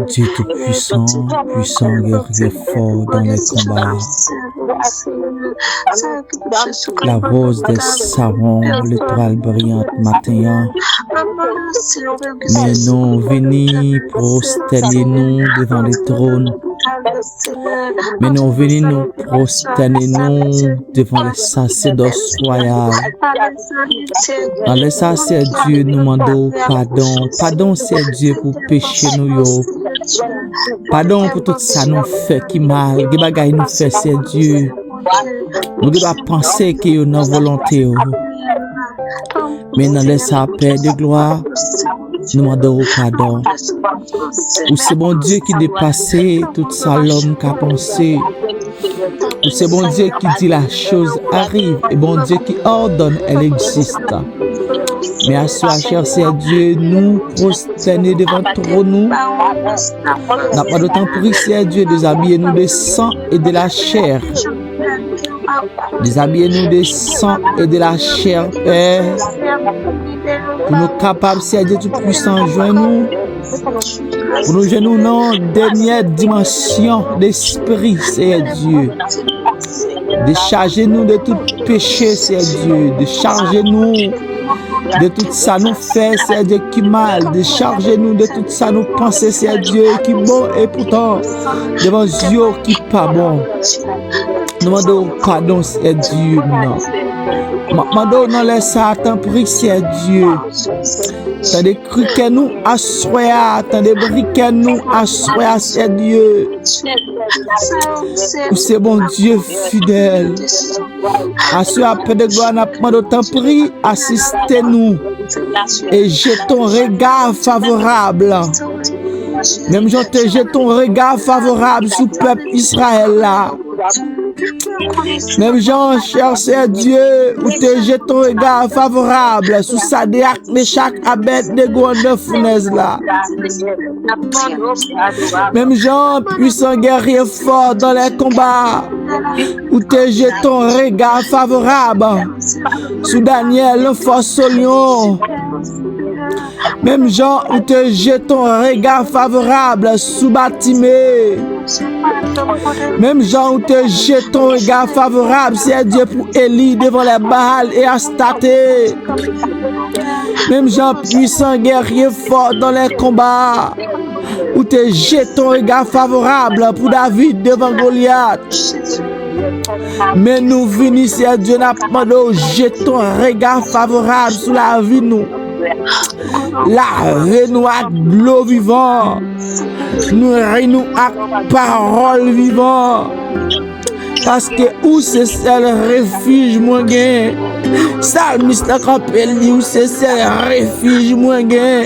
Dieu tout-puissant, puissant, guerrier fort dans les combats. La rose des savons, l'étoile brillante matin. Mais nous venons prosterner nous devant le trône. Mais nous venons nous prosterner nous devant le sacerdoce royal. Dans le sacerdoce, Dieu nous demande pardon. Pardon, c'est Dieu pour pécher nous. Pardon pour tout ça nous fait qui mal. Des bagailles nous fait, c'est Dieu. Nous devons penser que nous avons volonté. Mais dans le sacerdoce de gloire, nous demandons pardon. Ou c'est bon Dieu qui dépasse tout ça l'homme qui a pensé. Ou c'est bon Dieu qui dit la chose arrive. Et bon Dieu qui ordonne, elle existe. Mais à soi, cher c'est Dieu, nous prosterner devant trop nous. N'a pas d'autant pris, c'est Dieu, déshabiller-nous de sang et de la chair. Déshabiller-nous de sang et de la chair, Père. Pour nous capables, c'est Dieu tout-puissant, joins-nous. Pour nous joindre dans la dernière dimension d'esprit, c'est Dieu. Déchargez-nous de tout péché, c'est Dieu. Déchargez-nous de tout ça nous fait, c'est Dieu qui mal. Déchargez-nous de tout ça nous penser, c'est Dieu qui bon et pourtant devant Dieu qui pas bon. Nous demandons pardon, c'est Dieu. Nous non laisse attendre pour c'est Dieu. T'as des criquets nous assoya, t'as des briquets nous assoya, c'est Dieu. C'est bon Dieu fidèle. Assoya peu de gloire, n'a pas d'autant pris, assistez-nous et jetons regard favorable. Même je te jette ton regard favorable sur le peuple Israël là. Même Jean cherche Dieu ou te jette ton regard favorable sur Sadrach, Meshach, Abed-Nego de fournaise là. Même Jean puissant guerrier fort dans les combats ou te jette ton regard favorable sur Daniel, le force au lion. Même Jean ou te jette ton regard favorable sur Batimée. Même Jean ou te jette ton regard favorable, c'est Dieu pour Élie devant les Baal et Astaté. Même Jean puissant guerrier fort dans les combats, ou te jette ton regard favorable pour David devant Goliath. Mais nous venons, c'est Dieu n'a pas de jette ton regard favorable sur la vie nous. La nous à l'eau vivant, nous nous à parole vivant. Parce que où c'est le refuge moi gain. Salmiste rappelle où c'est le refuge moi gain.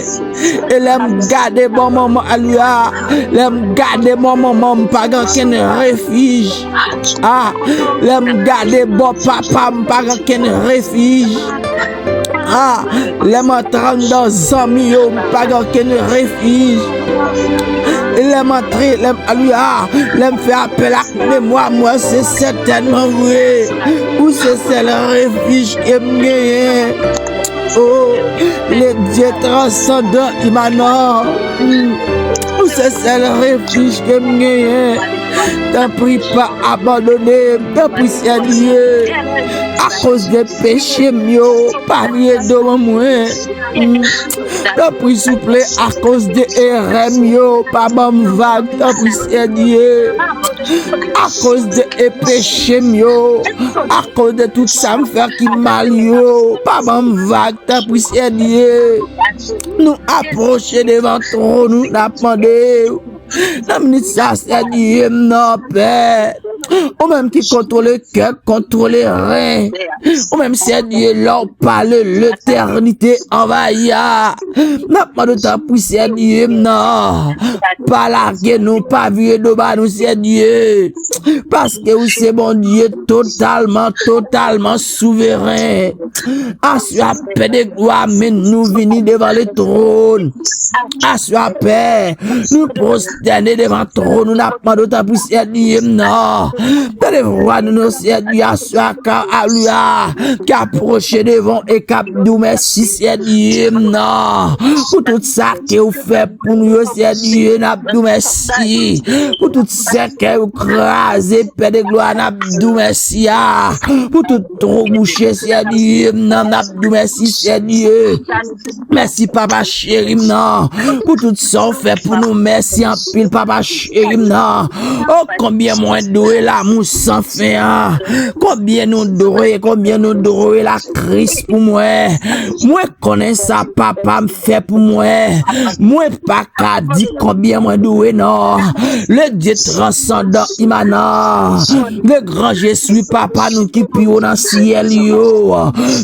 Et l'aime garder bon maman à lui a, l'aime garder bon maman pas qu'un refuge. Ah, l'aime garder bon papa pas qu'un refuge. Ah, l'aime entrer dans amis pas qu'un refuge. L'aime entrer, l'aime à lui a, l'aime faire appel à mémoire, moi c'est certainement vrai. Où c'est le refuge qui me oh, les dieux transcendants immanents. Où c'est le refuge qui me t'en prie pas abandonner, t'en prie Dieu. À cause des péchés mieux, pas mieux devant moi. T'en prie souple à cause des erreurs mieux, pas bon vague, t'en prie Dieu. À cause des péchés mieux, à cause de tout ça me faire qui mal yo, pas bon vague, t'en prie Dieu. Nous approcher devant trop, nous demander. Non, ça c'est Dieu, non, Père. Ou même qui contrôle le cœur, contrôle les reins. Ou même c'est Dieu, leur parle l'éternité envahia. N'a pas de temps pour c'est Dieu, non. Pas larguer nous, pas vieux de bas nous, c'est Dieu. Parce que c'est bon Dieu totalement souverain. Assois paix de gloire, mais nous venons devant le trône. Assois paix, nous prosterner devant le trône, nous n'a pas de temps pour c'est Dieu, non. Dans les voix nous, Seigneur, soit alléluia, qui approche devant et cap nous merci, Seigneur, non, pour tout ça que vous faites pour nous, Seigneur, nous merci, pour tout ça que vous crasez, Père de gloire, nous merci, pour tout trop bouché, Seigneur, nous merci, Seigneur, merci, Papa chéri, non, pour tout ça fait pour nous, merci en pile, Papa chéri, non, oh, combien moins doué l'amour sans fin, combien nous doué la crise pour moi, moi connais ça, papa me fait pour moi, moi pas qu'à dire combien moi doué, non, le Dieu transcendant, immanent, le grand Jésus, papa nous qui pio dans le ciel, yo,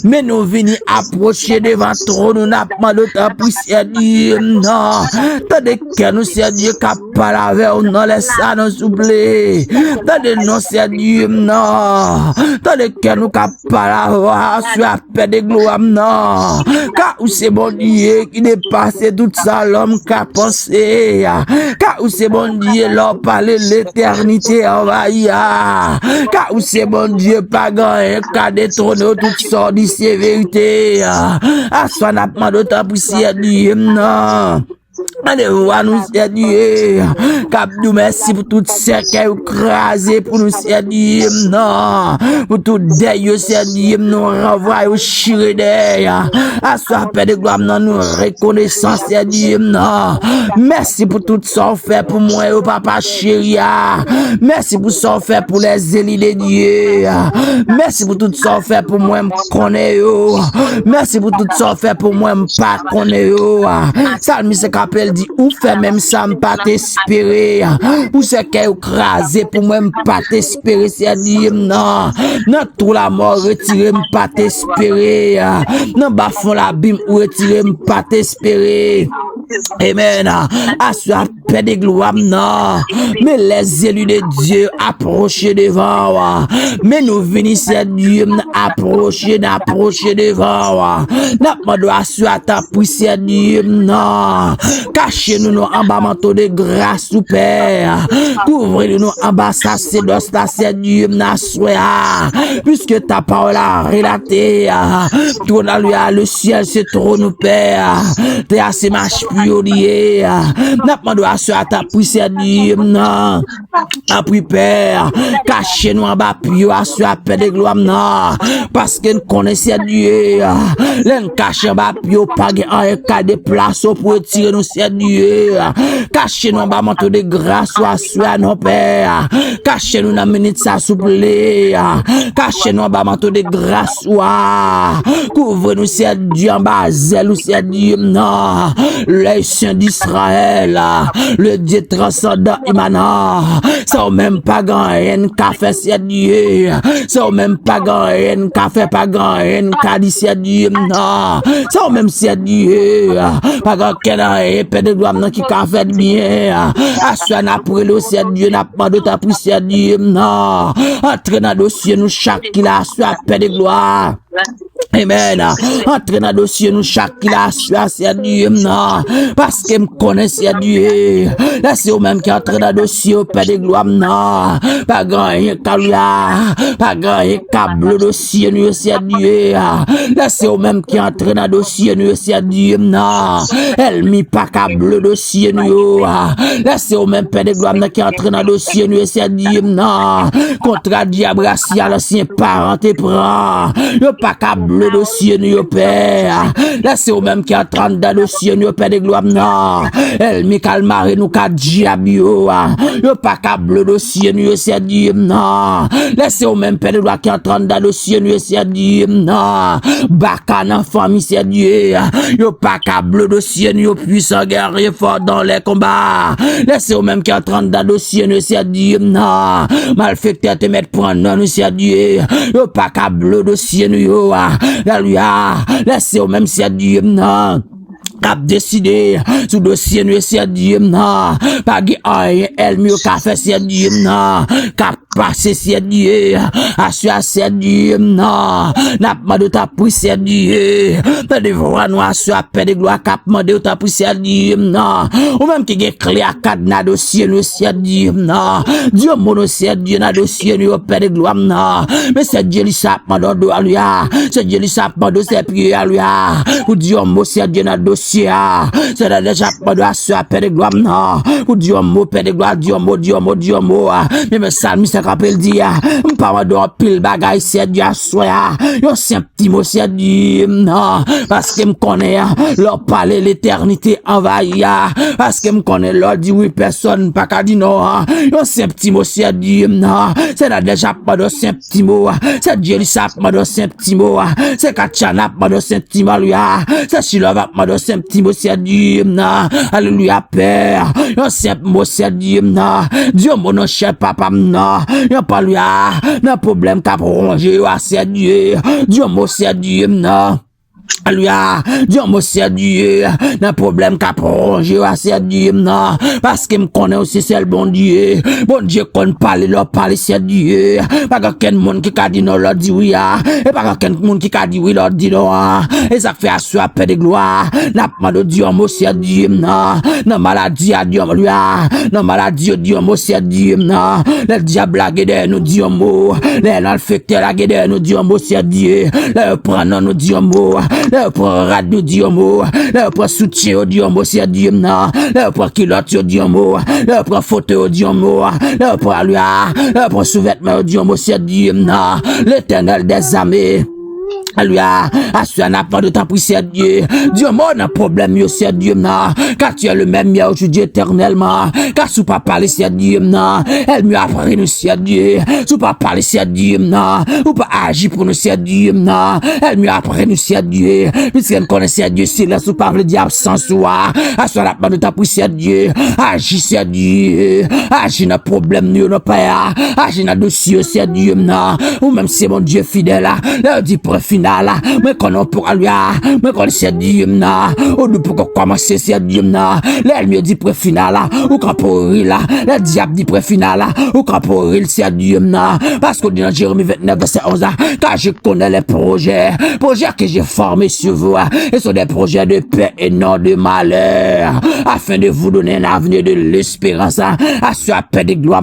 mais nous venons approcher devant trop, nous n'a pas de temps pour Seigneur, non, tandis que nous, Seigneur, qu'à parler avec nous, non, laisse ça nous souffler, tandis nous, Seigneur, non, tandis que nous, qu'à parler sur la paix de gloire, non, car c'est bon Dieu qui dépasse tout ça, l'homme qu'a pensé, car c'est bon Dieu, l'homme parle l'éternité envahie, car c'est bon Dieu, pas gagné, qu'a détrôné toutes sortes de sévérité, à soi n'a pas de temps pour Dieu, non. Allez, voir nous, Seigneur. Cap nous merci pour tout ce qui est crasé pour nous, Seigneur. Non. Pour tout deuil, Seigneur, nous renvoie au chiré. À soi, Père de gloire, nous reconnaissons, Seigneur. Non. Merci pour tout ce qu'on fait pour moi, au papa chéri. Merci pour ce qu'on fait pour les élus de Dieu. Merci pour tout ce qu'on fait pour moi, je connais. Merci pour tout ce qu'on fait pour moi, je pas connais. Salmi se kapel dit ou fait même ça me pas t'espérer pour ce qu'est écrasé pour moi me pas t'espérer c'est dire non non tout la mort retirer me pas t'espérer non bas fond la bim ou retirer me pas t'espérer. Amen. Assois paix de gloire, non. Mais les élus de Dieu approchent devant. Mais nous venissons Dieu approcher devant. N'a pas de assoir ta puissance Dieu, non. Cachez-nous en bas manteau de grâce ou Père. Couvrez-nous en bas sacerdoce ta Dieu, n'assoir. Puisque ta parole a relaté. Tout dans le ciel c'est trop nous Père. T'es assez marche pionnier. N'a pas de assoir ta puissance Dieu, non. Après Père, cachez-nous en bas pio assoir paix de gloire, non. Parce que nous connaissons Dieu. L'un cache en bas pio pas un cas de place pour tirer nous Seigneur. Cachez-nous en bas manteau de grâce ou assoir nos Père. Cachez-nous dans minute ça souple. Cachez-nous en bas manteau de grâce ou couvre-nous Seigneur en bas zèle ou Seigneur, non. Le Saint d'Israël, le Dieu transcendant immanent. Ça même pas gagné qu'a fait Seigneur. Ça même pas gagné qu'a fait pas gagné qu'a dit Seigneur, non. Ça même Seigneur. Pas gagné Père de gloire qui qu'a fait bien. Assois après le Seigneur n'a pas de ta pour Seigneur, non. Entre dans le dossier nous chaque qui l'a assois Père de gloire. Amen. Entre dans le dossier nous chaque qui l'a assois Seigneur, non. Parce que me connaît Seigneur. Là c'est au même qui entre dans le dossier au Père de gloire, non. Pas gagné Kalia. Pas gagné câble dossier nous Seigneur. Là c'est au même qui entre dans le dossier nous Seigneur, non. Elle mi pas câble dossier nous. Là c'est au même Père de gloire qui entre dans le dossier nous Seigneur, non. Contre diable racial ancien parent te prend. Yo pas câble dossier nous Père. Là c'est au même qui entre dans le dossier nous Père de gloire, non. Elle mi calmare nous ka diabio. Yo pas câble dossier nous Seigneur, non. Là c'est au même Père de gloire qui entre dans le dossier nous Seigneur, non. Bacana famille Seigneur. Yo pas câble dossier nous puissant guerrier fort dans les combats. Là c'est au même qui entre dans le dossier nous Seigneur, non. Malfecteur te mettre prendre nous Seigneur. Yo pas câble dossier nous yo. Là c'est au même Seigneur, non. Cap décidé sous dossier nous Seigneur, non. Pas rien elle mieux qu'a fait Seigneur, non. Cap passé, c'est Dieu. Assure, c'est Dieu, non. N'a pas de ta pris, c'est Dieu. T'as des voix noires, assure, paix de gloire, cap, mandé, ta pris, c'est Dieu, non. Ou même qui est clé à cadenas, dossier, nous, c'est Dieu, non. Dieu, mon, c'est Dieu, na dossier, nous, paix de gloire, non. Mais c'est Dieu, lui, ça, mandé, à lui, c'est Dieu, lui, ça, mandé, c'est prier à lui, ou Dieu, mon, c'est Dieu, na dossier, c'est déjà, mandé, assure, paix de gloire, non. Ou Dieu, mon, paix de gloire, Dieu, mon, Dieu, mon, Dieu, mon, mais me salmi, c'est qu'appelle dit, m'pas de pile bagaille, c'est Dieu, soya, yo, c'est un petit mot, c'est Dieu, non, parce que m'connais, leur parler l'éternité envahie, parce que m'connais, leur dit oui, personne, pas qu'à dire non, yo, c'est un petit mot, c'est Dieu, non, c'est là déjà pas de c'est un petit mot, c'est Dieu, ça, pas de c'est un petit mot, c'est Kachana, pas de c'est un petit mot, c'est Shilova, pas de c'est un petit mot, c'est Dieu, non, alléluia, Père, yo, c'est un mot, c'est Dieu, non, Dieu, mon cher papa, non, y'a pas lui, n'a problème qu'à prolonger, c'est Dieu, Dieu, mon c'est Dieu, non. Alléluia, Dieu me sert Dieu, n'a problème qu'à prolonger, c'est Dieu, non, parce qu'il me connaît aussi, c'est le bon Dieu qu'on parle, leur parle, c'est Dieu, pas qu'un monde qui a dit non, leur dit oui, et pas qu'un monde qui a dit oui, leur dit non, et ça fait assurer paix de gloire, n'a pas de Dieu, me sert Dieu, non, maladie à Dieu, lui, non, maladie, Dieu, me sert Dieu, non, le diable a guédé, nous Dieu, mot, les infectés a guédé, nous Dieu, me sert Dieu, le prenant, nous Dieu, mot, le pour radio diomo, le pour soutien diomo, c'est diomna, le pour kilote diomo, le pour photo diomo, le pour lui, le pour sous-vêtement diomo, c'est diomna, l'Éternel des armées. Alléluia, assure n'a pas de temps pour c'est Dieu. Dieu, mon problème, yo, c'est Dieu, non. Car tu es le même hier aujourd'hui éternellement. Car sous pas parler, c'est Dieu, non. Elle mieux après nous, c'est Dieu. Sous pas parler, c'est Dieu, non. Ou pas agir pour nous, c'est Dieu, non. Elle mieux après nous, c'est Dieu. Puisqu'elle connaît, c'est Dieu, c'est là, sous pas le diable sans soi. Assure n'a pas de temps pour c'est Dieu. Agis, c'est Dieu. Agis, n'a problème, nous, non, pas. Agis, n'a dossier, c'est Dieu, non. Ou même c'est mon Dieu fidèle, là. Là, dit pour final. Mais quand on pourra lui, mais quand c'est Dieu, ou nous pour commencer, c'est Dieu, l'ennemi dit pour final, ou quand pour là, le diable dit pour final, ou quand pour c'est Dieu, parce que dans Jérémie 29, verset 11, car je connais les projets que j'ai formés sur vous, et sont des projets de paix et non de malheur, afin de vous donner un avenir de l'espérance, à ce paix de gloire,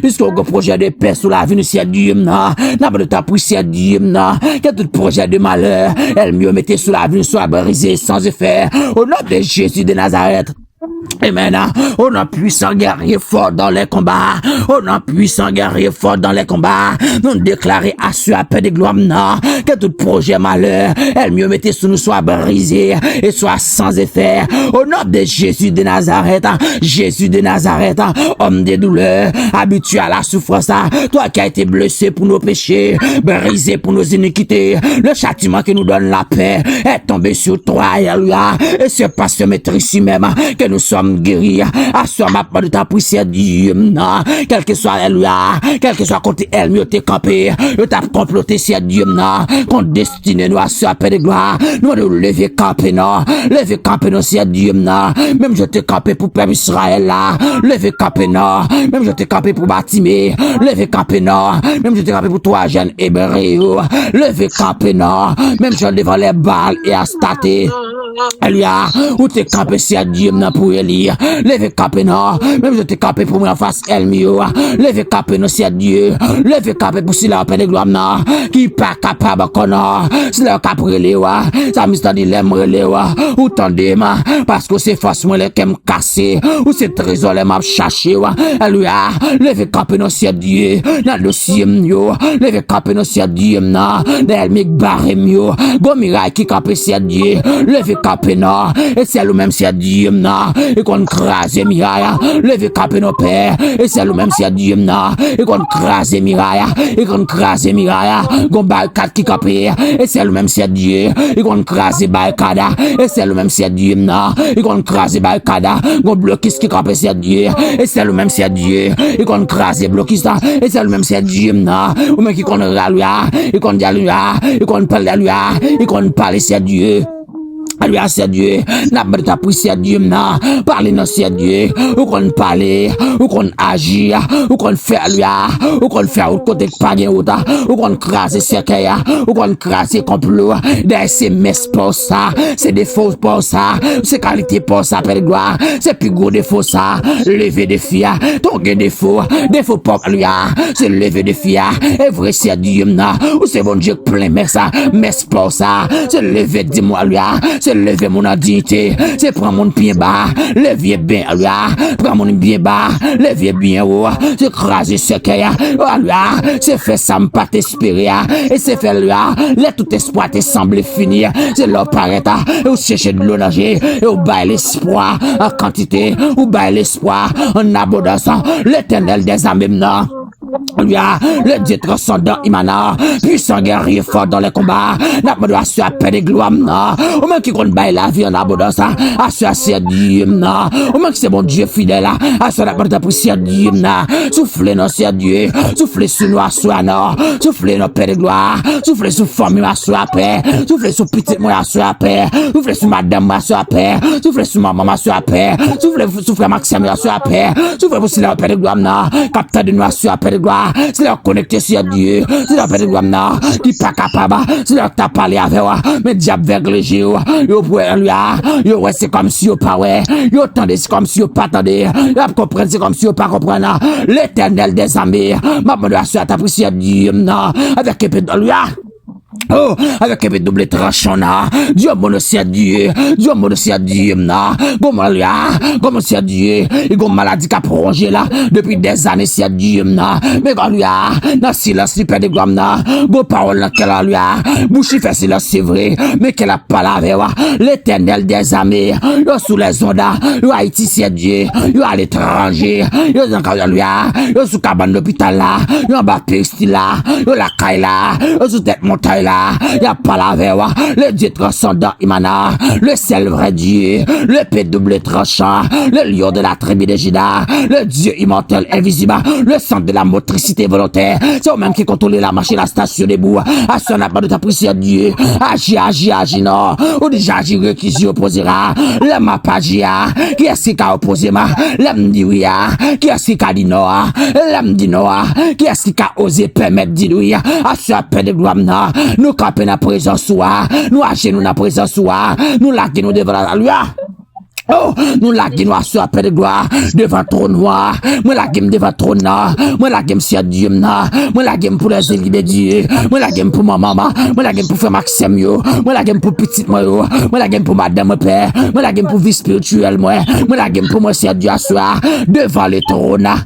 puisque le projet de paix sur la vie, c'est Dieu, n'a pas de temps pour c'est Dieu, que tout projet de malheur, elle mieux mettait sous la vie, soit brisé sans effet, au nom de Jésus de Nazareth. Et maintenant, on a puissant guerrier fort dans les combats. On a puissant guerrier fort dans les combats. Nous déclarer à ce paix de gloire, que tout projet malheur, elle mieux mettait sous nous soit brisé et soit sans effet. Au nom de Jésus de Nazareth, homme des douleurs, habitué à la souffrance, toi qui as été blessé pour nos péchés, brisé pour nos iniquités, le châtiment qui nous donne la paix est tombé sur toi, alléluia. Et c'est pas ce maître ici même que nous sommes guéris, à ce ma part de ta prière, Dieu, quel que soit alléluia, quel que soit côté elle, mieux t'es campé, je t'ai comploté, c'est Dieu, qu'on destine nous à ce paix de gloire, nous de lever campé, lever campé, c'est Dieu, même je t'ai campé pour peuple Israël, là, lever campé, même je t'ai campé pour Batimé, lever campé, même je t'ai campé pour toi, jeune hébreu, lever campé, même je devant les balles et à stater. Alléluia, où t'es campé, c'est Dieu, pour élire, levez campé, même je t'ai campé pour moi en face, elle mieux, levez campé, c'est Dieu, levez campé pour si la paix de gloire, qui pas capable, si la capre, ça m'est dit, l'aime, ou tendez, parce que c'est forcément les qui me cassé, ou c'est trésor, les m'a cherché, alléluia, levez campé, c'est Dieu, dans le dossier, levez campé, c'est Dieu, elle m'a barré, bon miracle qui campé, c'est Dieu, levez campé, et c'est le même, c'est Dieu, et qu'on crase miraille, levez campé nos pères, et c'est le même, c'est Dieu, et qu'on crase miraille, et qu'on crase miraille, qu'on barricade qui campé, et c'est le même, c'est Dieu, et qu'on crase barricade, et c'est le même, c'est Dieu, et qu'on crase barricade, qu'on bloquiste qui campé, c'est Dieu, et c'est le même, c'est Dieu, et qu'on crase bloquiste, et c'est le même, c'est Dieu, ou même qui qu'on ralue, et qu'on dit, et qu'on parle, et qu'on parle, c'est Dieu. Alléluia, c'est Dieu. N'a pas de ta prière, Dieu, non. Parlez, non, c'est Dieu. Ou qu'on parle, ou qu'on agit, ou qu'on fait, alléluia. Ou qu'on fait, ou côté pas bien, ou qu'on crase, c'est qu'il ou qu'on crase, complot. D'ailleurs, c'est messes pour ça. C'est des fausses pour ça. C'est qualité pour ça, Père de gloire. C'est plus gros défaut, ça. Lever des filles. Ton défaut. Défaut pour, alléluia. C'est lever des filles. Et vrai, c'est Dieu, non. Ou c'est bon Dieu plein, mais ça. Messes pour ça. C'est lever, dis-moi, alléluia. C'est lever mon dignité, c'est prendre mon pied bas, lever bien, là, prendre mon bien bas, lever bien haut, c'est craser ce qu'il y a, là, c'est faire ça, pas t'espérer, et c'est faire là, là, tout espoir te semble finir, c'est leur paraître, et vous cherchez de l'eau nager, et vous baillez l'espoir en quantité, vous baillez l'espoir en abondance, l'éternel des âmes, non. Le Dieu transcendant Imana, puissant guerrier fort dans les combats, n'a pas de assurer à peine de gloire, non. Au moins qui compte bailler la vie en abondance, assurer à Dieu, non. Au moins que c'est bon Dieu fidèle, assurer à pas de prière Dieu, non. Soufflez nos c'est Dieu, soufflez sur nous, assurer non. Soufflez nos père de gloire, soufflez sur famille, assurer à paix, soufflez sur petite moi, assurer à paix, soufflez sur madame, assurer à paix, soufflez sur maman, assurer à paix, soufflez Maxime, assurer à paix, soufflez pour le père de gloire, non. Capteur de nous, assurer à paix de gloire. C'est leur connecté sur Dieu, c'est leur père de gloire, non, qui pas capable, c'est leur t'a parlé avec moi, mais diable vers les géos, yo pour lui, yo ouais, c'est comme si yo pas ouais, yo tendez, c'est comme si yo pas tendez, yo comprendre, c'est comme si yo pas comprendre, l'éternel des armées, ma bonne assurance ta prière Dieu, non, avec épée de lui, oh, avec un double tranchant, Dieu mon aussi à Dieu, Dieu mon aussi à Dieu, comment c'est à Dieu, il y a une maladie qui a prolongé là, depuis des années, c'est à Dieu, mais quand lui a, dans silence, il perd des gloires, vos paroles, qu'elle a lui a, bouche fait silence, c'est vrai, mais qu'elle a pas la verre, l'éternel des armées, yo sous les ondes, yo Haïti, c'est à Dieu, yo à l'étranger, yo dans lui a, yo sous cabane d'hôpital là, yo en bas piste là, yo la caille là, yo sous tête montagne là, y a pas la verre, le Dieu transcendant Imana, le seul vrai Dieu, le paix double tranchant, le lion de la tribu de Juda, le Dieu immortel invisible, le centre de la motricité volontaire, c'est au même qui contrôle la machine, la station debout, à son appel de ta prière Dieu, agis, non, ou déjà agir qui opposera, le m'a pas qui est-ce qui a opposé ma, l'homme dit oui, qui est-ce qui a dit non, l'homme dit non, qui est-ce qui a osé permettre dit oui, à ce appel de gloire, nous camper dans la présence, nous agir dans la présence, nous laguer nous devant la loi. Oh, nous la guim nous sur appel de gloire devant ton noir. Moi la guim devant ton noir. Moi la guim sur Dieu na. Moi la guim pour les élus de Dieu. Moi la guim pour ma maman. Moi la guim pour frère Maxime yo. Moi la guim pour petite moi yo. Moi la guim pour madame père. Moi la guim pour vie spirituelle moi. Moi la guim pour moi sur Dieu asseoir devant le trône à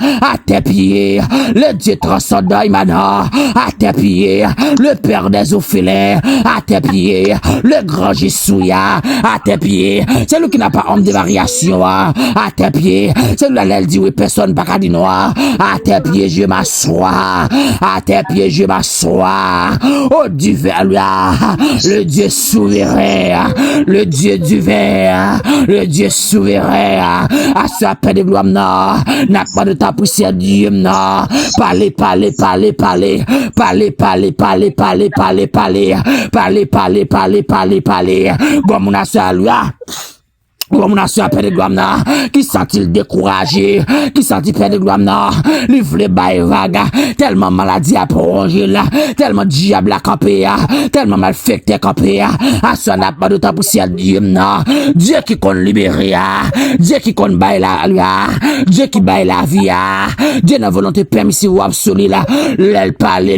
tes pieds. Le Dieu transcendant Imana à tes pieds. Le Père des orphelins à tes pieds. Le grand Jessouya à tes pieds. C'est lui qui n'a pas homme de variation à tes pieds. C'est lui qui dit oui, personne pas dit noir. À tes pieds, je m'assois. À tes pieds, je m'assois. Oh, du vers le Dieu souverain, le Dieu du verre, le Dieu souverain. À sa paix de gloire, n'a pas de ta poussière, Dieu, non. Parlez. Comme on a ça, lui, comme on a su appelé de gloire, qui sent-il découragé, qui sent-il perdre de gloire, livre bail vague, tellement maladie à prolonger là, tellement diable à camper, tellement malfecté à camper, à ce n'a pas de temps pour ciel Dieu, non, Dieu qui compte libérer, Dieu qui compte bail la Dieu qui bail la vie, Dieu n'a volonté permissive ou absolue là, l'elle parler,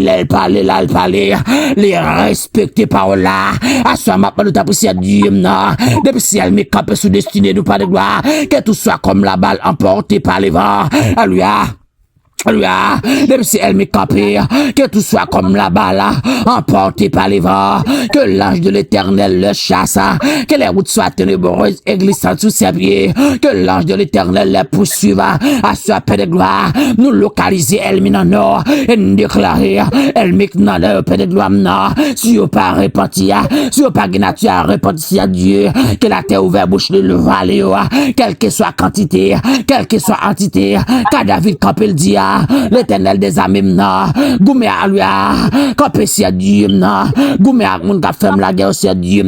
les respecter par là, à ce n'a pas de temps pour ciel Dieu, non, depuis si elle me campe sous destiné nous pas de gloire, que tout soit comme la balle emportée par les vents. Alléluia. Même si elle m'est campée, que tout soit comme la balle, emportée par les vents, que l'ange de l'éternel le chasse, que les routes soient ténébreuses et glissantes sous ses pieds, que l'ange de l'éternel les poursuive, à sa paix de gloire, nous localiser elle dans nord, et nous déclarer, elle m'est dans le paix de gloire, si vous pas repenti, si vous pas nature à repentir à Dieu, que la terre ouverte bouche de le vallée, quelle que soit quantité, quelle que soit entité, car David campé le dit, l'éternel des amis, goumé à lui, campé si Dieu, goumé à mon café, la guerre si Dieu,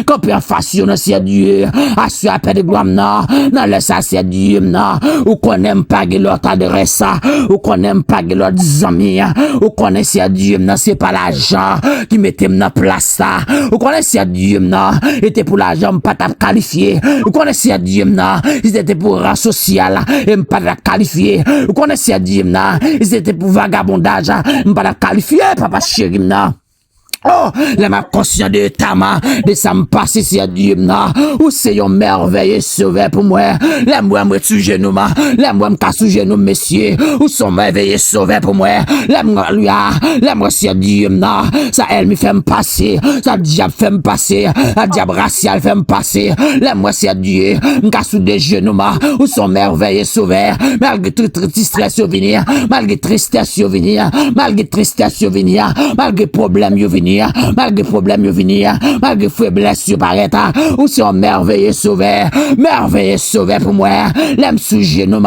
campé en fashion si Dieu, assu à de gloire, dans le ça si Dieu, ou qu'on aime pas l'autre adresse, ou qu'on aime pas l'autre amis, ou qu'on aime si Dieu, c'est pas l'argent qui mettait dans place, ou qu'on aime si Dieu, était pour l'argent, pas qualifié, ou qu'on aime si Dieu, c'était pour rang social, et pas qualifié, ou qu'on aime si Dieu, ils étaient pour vagabondage, pas qualifié, papa chéri, oh, les ma conscient de tama, de ça me passe si à Dieu, ou c'est un merveilleux sauveur pour moi, les moi me sous genou, les moi me casse sous genou, messieurs, ou sont merveilleux sauveur pour moi, les moi lui, les moi si à Dieu, ça elle me fait me passer, ça diable fait me passer, la diable racial fait me passer, les moi si à Dieu, me casse sous des genoux, ou sont merveilleux sauveur, malgré tout tristesse survenir, malgré tristesse survenir, malgré tristesse survenir, malgré problème survenir, malgré problème yo venir, malgré faiblesse yo paraître, ou c'est un merveilleux sauveur pour moi, l'aime sous genou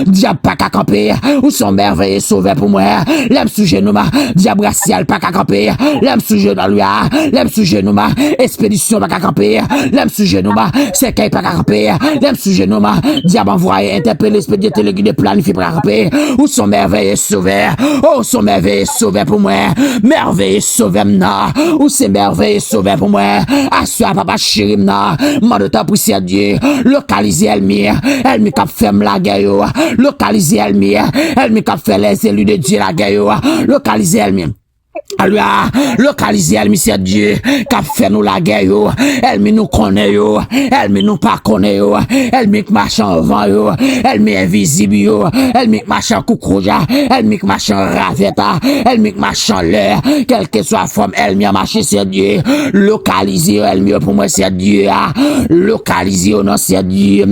diable pas qu'à camper, ou c'est un merveilleux sauveur pour moi, l'aime sous genou diable racial pas qu'à camper, l'aime sous genou lui, l'aime sous genou expédition pas qu'à camper, l'aime sous genou c'est qu'il pas qu'à camper, l'aime sous genou diable envoyé interpeller expédier téléguidé planifié pas qu'à camper, ou son merveilleux sauveur, oh son merveilleux sauveur pour moi, merveilleux sauveur ou c'est merveilleux sauveur pour moi, assois papa chéri mande ta prière à Dieu, localiser elle cap ferme la guerre, localiser elle cap faire les élus de Dieu la guerre, localiser elle alors, localiser elle, monsieur Dieu, qu'a fait nous la guerre, elle nous connaît, elle nous pas connaît, elle marche en vent, elle invisible, elle marche en coucouja, elle marche en raveta, elle marche en l'air, quelle que soit la forme, elle marche, c'est Dieu, localiser elle mieux pour moi, c'est Dieu, localiser non, c'est Dieu,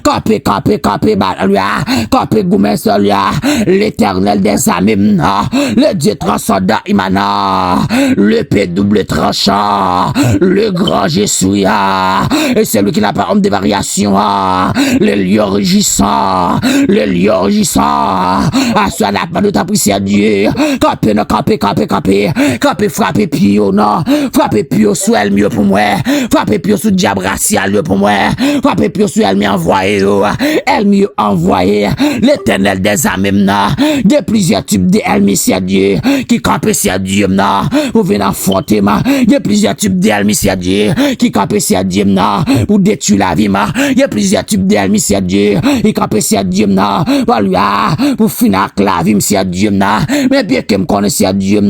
capé, goumé, l'éternel des amis, le Dieu transcendant, le P double tranchant, le grand Jessouya, et c'est lui qui n'a pas homme de variation, le lion rugissant, à soi la pas de ta prière à Dieu, capé, frapper pio, non, frapper pio sous elle mieux pour moi, frapper pio sous diable racial mieux pour moi, frapper pio sous elle mieux envoyé, l'éternel des âmes, de plusieurs types de elle, monsieur Dieu, qui campent si à Dieu, vous venez affronter, il y a plusieurs types d'ennemis, si à Dieu, qui campent si à Dieu, pour détruire la vie, il y a plusieurs types d'ennemis, si à Dieu, qui campent si à Dieu, pour finir la vie, si à Dieu, mais bien que me connaisse à Dieu,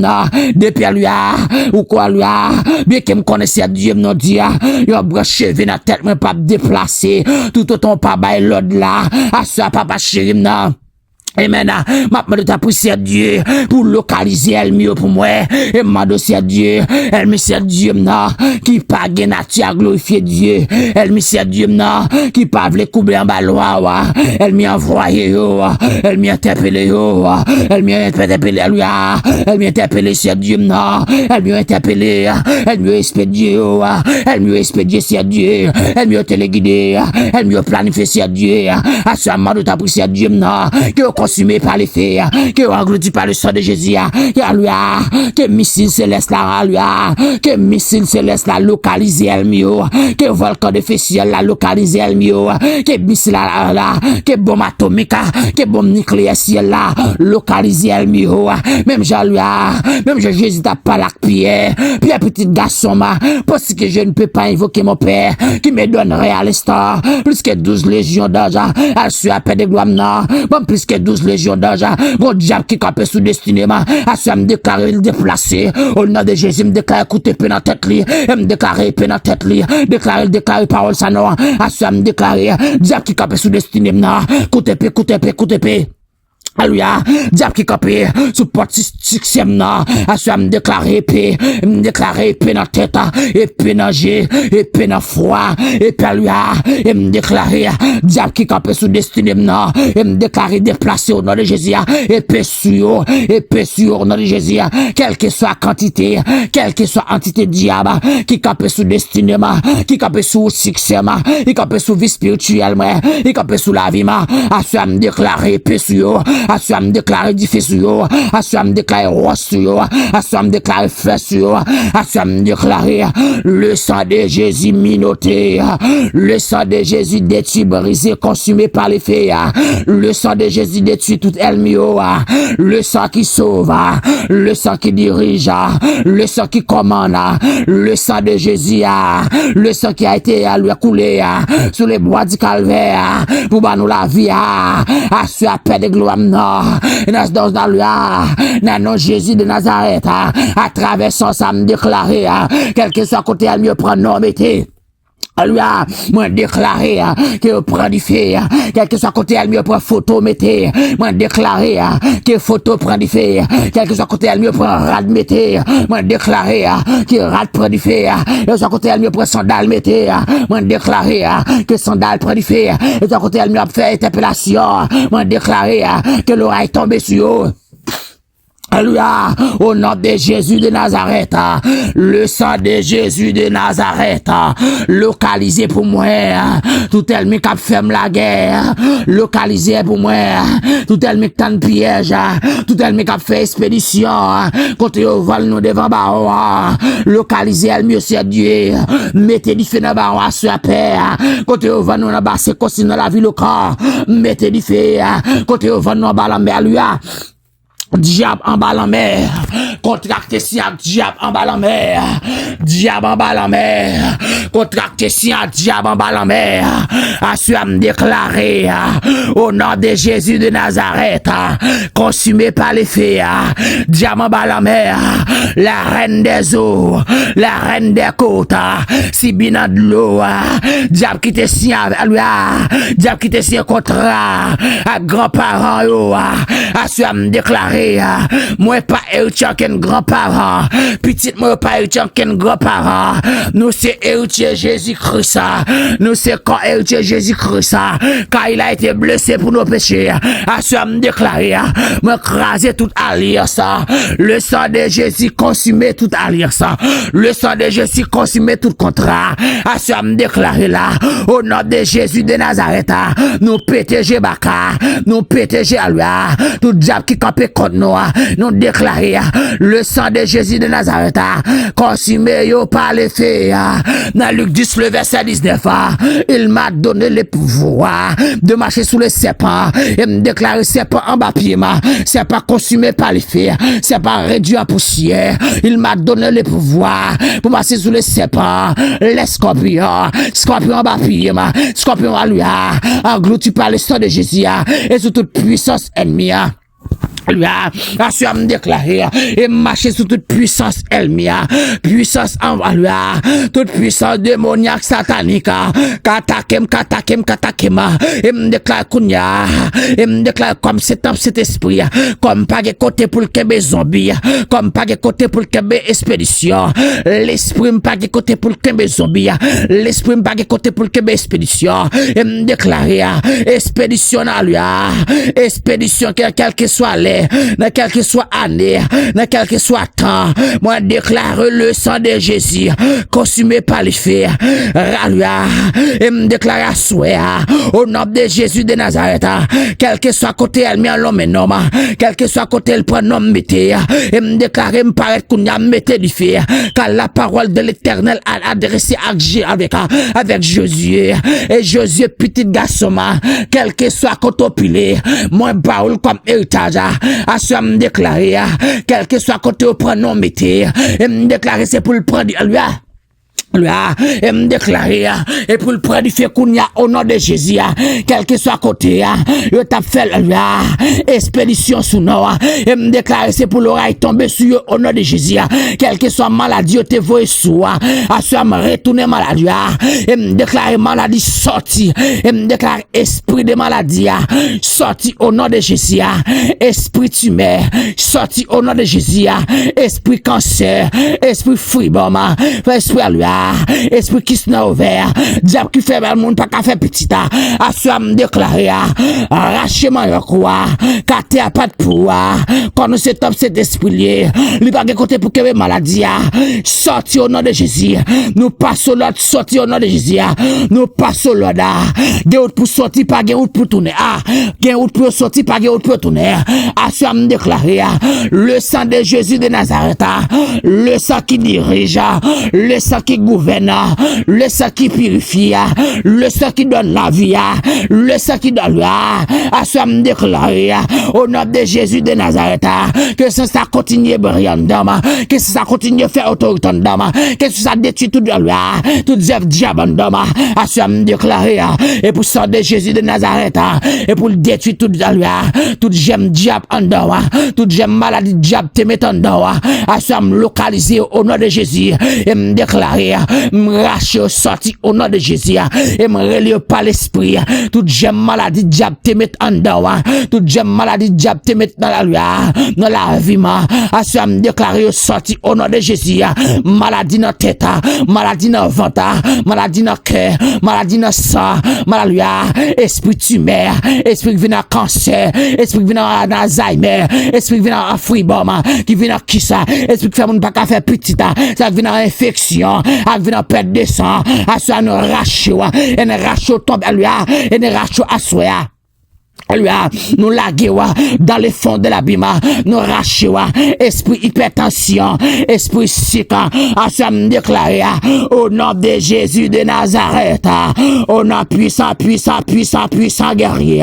depuis lui, ou quoi lui, bien que me connaisse à Dieu, non, Dieu, il a branché, vient à tête, mais pas déplacer, tout autant pas bail l'autre là, à ce papa chéri, et maintenant, ma de ta prière à Dieu pour localiser elle mieux pour moi. Et ma dossier à Dieu, elle me sert Dieu qui pas nature à glorifier Dieu. Elle me sert Dieu qui pas voulait couvrir en ballon. Elle m'a envoyé elle m'a interpellé elle m'a interpellé lui. Elle m'a interpellé sur Dieu elle m'a interpellé, elle m'a expédié elle m'a expédié sur Dieu, elle m'a téléguidé, elle m'a planifié sur Dieu. À ce moment de ta prière à Dieu que consumé par les feux, que englouti par le sang de Jésus, que missile céleste là, que missile céleste là localisé elle mieux, que volcan de feu ciel là localisé elle mieux, que missile là, que bombe atomique, que bombe nucléaire ciel là localisé elle mieux, même Jésus t'a pas la Pierre petit garçon parce que je ne peux pas invoquer mon Père qui me donnerait à l'instant plus que 12 légions d'anges, à ce appel de gloire bon plus que 12 légions d'anges, bon diable qui campait sous destiné, à ce me déclarer le déplacer, au nom de Jésus, me déclarer écouter peine en tête li, me déclarer peine en tête li, déclarer parole ça non, à ce me déclarer, diable qui campait sous destiné, écoutez paix, Alléluia, diable qui campé sous porte succès nan, assuré me déclarer épée dans la tête, épée dans jeu, épée dans foi, épée alléluia, et me déclarer diable qui campé sous destinée nan, et me déclarer déplacé au nom de Jésus, épée sur au nom de Jésus, quelle que soit quantité, quelle que soit entité diable qui campé sous destinée qui campé sous succès qui campé sous vie spirituelle qui campé sous la vie assuré me déclarer épée sur assuré me déclarer difficile, assuré me déclarer roi sur, assuré me déclarer feu sur, assuré me déclarer le sang de Jésus minoté, le sang de Jésus détruit, brisé, consumé par les feux, le sang de Jésus détruit tout elmio, le sang qui sauve, le sang qui dirige, le sang qui commande, le sang de Jésus, le sang qui a été à lui coulé sur les bois du calvaire pour nous la vie, assuré paix de gloire. Dans nom Jésus de Nazareth, à travers son sang déclaré, quel que soit côté, elle mieux prend nom, mettez. Alléluia, moi déclaré que prend du feu, quel que soit côté elle mieux prend photo mettez, moi déclaré que photo prend du feu, quel que soit côté elle mieux prend rad mettez, moi déclaré que rad prend du feu, quel que soit côté elle mieux prend sandal mettez, moi déclaré que sandal prend du feu, quel que soit côté elle mieux fait interpellation, moi déclaré que l'oreille tombe sur eux. Alléluia, au nom de Jésus de Nazareth, le sang de Jésus de Nazareth, localisé pour moi, tout ennemi qui ferme la guerre, localisé pour moi, tout ennemi qui tente piège, tout ennemi qui fait expédition, contre eux vol nous devant baron, localisé elle mieux c'est Dieu, mettez du feu dans baron sur la paix, contre eux vol nous dans bas c'est comme dans la ville au corps, mettez du feu, contre eux vol nous en bas la mer, alléluia. Diable en bas la mer, contracté si un diable en bas la mer, diable en bas la mer, contracté si un diable en bas la mer, assuré me déclarer au nom de Jésus de Nazareth, consumé par les feux, diable en bas la mer, la reine des eaux, la reine des côtes, si bien de l'eau, diable qui te signe avec lui, diable qui te signe contrat, à grands-parents, assuré me déclarer moi pas héritier qu'un grand-parent, petit moi pas héritier qu'un grand-parent, nous c'est héritier Jésus-Christ, nous c'est quand héritier Jésus-Christ, car il a été blessé pour nos péchés, à ce me déclarer, me craser toute alliance, le sang de Jésus consumé toute alliance, le sang de Jésus consumé tout contrat, à ce me déclarer là, au nom de Jésus de Nazareth, nous péter Baka, nous péter Alua, tout diable qui campait contre nous déclarer le sang de Jésus de Nazareth consumé yo par les feux. Dans Luc 10 le verset 19 il m'a donné le pouvoir de marcher sous le serpent et me déclarer serpent en bas pied c'est pas consumé par les feux, c'est pas réduit en poussière, il m'a donné le pouvoir pour marcher sous le serpent, les scorpions en bas pied scorpion à lui englouti par le sang de Jésus et sous toute puissance ennemie. Lui a me déclarer et marcher sous toute puissance elmia, puissance en lui toute puissance démoniaque satanique, katakem, et me déclare kounya, et me déclare comme cet homme, cet esprit, comme pas de côté pour le kebe zombie, comme pas de côté pour le kebe expédition, l'esprit pas de côté pour le kebe zombie, l'esprit pas de côté pour le kebe expédition, et me déclarer expédition à lui, expédition quel que soit l'air, dans quel que soit année, dans quel que soit temps, moi déclare le sang de Jésus consumé par les feux, et me déclare à souhait au nom de Jésus de Nazareth, quel que soit côté elle met l'homme et homme, quel que soit côté elle prend homme mettez, et me déclare me paraître qu'on a mettez du feu, car la parole de l'Éternel a adressé avec Josué, et Josué petit garçon, quel que soit côté pilé, moi baoul comme héritage, à ce me déclarer, quel que soit côté au prénom métier, et me déclarer c'est pour le prendre lui. Et me déclarer, et pour le prendre du fait qu'on y a au nom de Jésus, quel que soit côté, je t'a fait expédition sous nous, et me déclarer c'est pour l'oreille tomber sur eux au nom de Jésus, quel que soit maladie, je te vois sous, à ce me retourner maladie, et me déclarer maladie sortie, et me déclarer esprit de maladie, sorti au nom de Jésus, esprit tumeur, sorti au nom de Jésus, esprit cancer, esprit fribom, esprit esprit qui se n'a ouvert, diable qui fait mal monde pas qu'à faire petit à ce me déclarer, arrachez-moi le quoi, car t'es pas de pouvoir, quand nous c'est top cet esprit lié, il pas de côté pour que maladie, sorti au nom de Jésus, nous passons l'autre, sorti au nom de Jésus, nous passons l'autre, route pour sortir, pas route pour tourner, route pour sortir, pas route pour tourner, à ce me déclarer, le sang de Jésus de Nazareth, le sang qui dirige, le sang qui gouverne, le sang qui purifie, le sang qui donne la vie, le sang qui donne la vie, à ce me déclarer, au nom de Jésus de Nazareth, que ça continue brillant d'homme, que ça continue faire autorité d'homme, que ça détruit tout de loi, tout diable d'homme, à ce me déclarer, et pour ça de Jésus de Nazareth, et pour détruire tout de loi, tout j'aime diable en dehors, tout j'aime maladie diable te met en dehors, à ce me localiser au nom de Jésus, et me déclarer, me racher sorti au nom de Jésus, et me relier par l'esprit, tout j'aime maladie diable te met en dehors, tout j'aime maladie diable te met dans la loi, dans la vie, à ce me déclarer sorti au nom de Jésus, maladie dans tête, maladie dans ventre, maladie dans cœur, maladie dans sang, maladie, esprit tumeur, esprit qui vient dans cancer, esprit qui vient dans Alzheimer, esprit qui vient dans fribom, qui vient dans qui ça, esprit qui fait mon pas qu'à faire petit, ça vient dans infection, ça vient dans perte de sang, à ce nous rachou, et nous rachou tombe à lui, et nous rachou à soi. Nous laguewa dans le fond de l'abîme, nous rachewa, esprit hypertension, esprit sick, à ce me déclarer, au nom de Jésus de Nazareth, au nom puissant, puissant, puissant, puissant guerrier,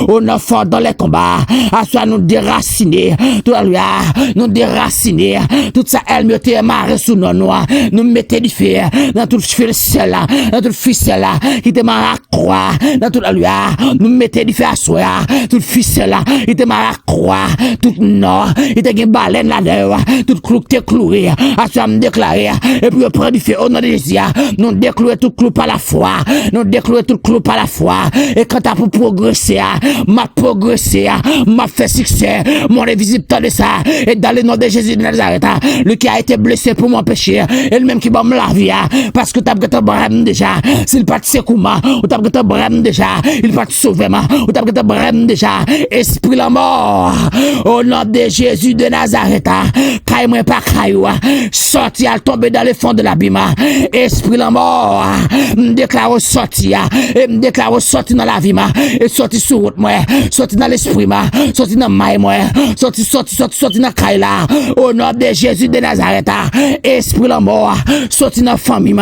au nom fort dans les combats, à ce nous déraciner, tout nous déraciner, tout ça, elle me te marre sous nos noix, nous mettez du feu, dans tout ficelle, dans tout ficelle, qui te marre à croix, dans tout nous mettez du feu à soi, tout ficelle là, il te m'a croix, tout nord, il te gen baleine là-dedans, tout clou te cloué, à ça me déclarer, et puis prendre du feu au nom de Jésus, nous déclouer tout clou par la foi, nous déclouer tout clou par la foi, et quand t'as pour progresser, m'a fait succès, mon invisible temps de ça, et dans le nom de Jésus de Nazareth, lui qui a été blessé pour mon péché, et le même qui va me la vie, parce que t'as que brème déjà, s'il pas de secouma, ou t'as que brème déjà, il pas de sauver ma, ou t'as que brème déjà, esprit la mort, au nom de Jésus de Nazareth, caille-moi pas caillou, sorti à tomber dans le fond de l'abîme, esprit la mort, me déclare sorti, et me déclare sorti dans la vie, et sorti sur route, moi, sorti dans l'esprit, sorti dans maille, moi, sorti dans caille là, au nom de Jésus de Nazareth, esprit la mort, sorti dans famille,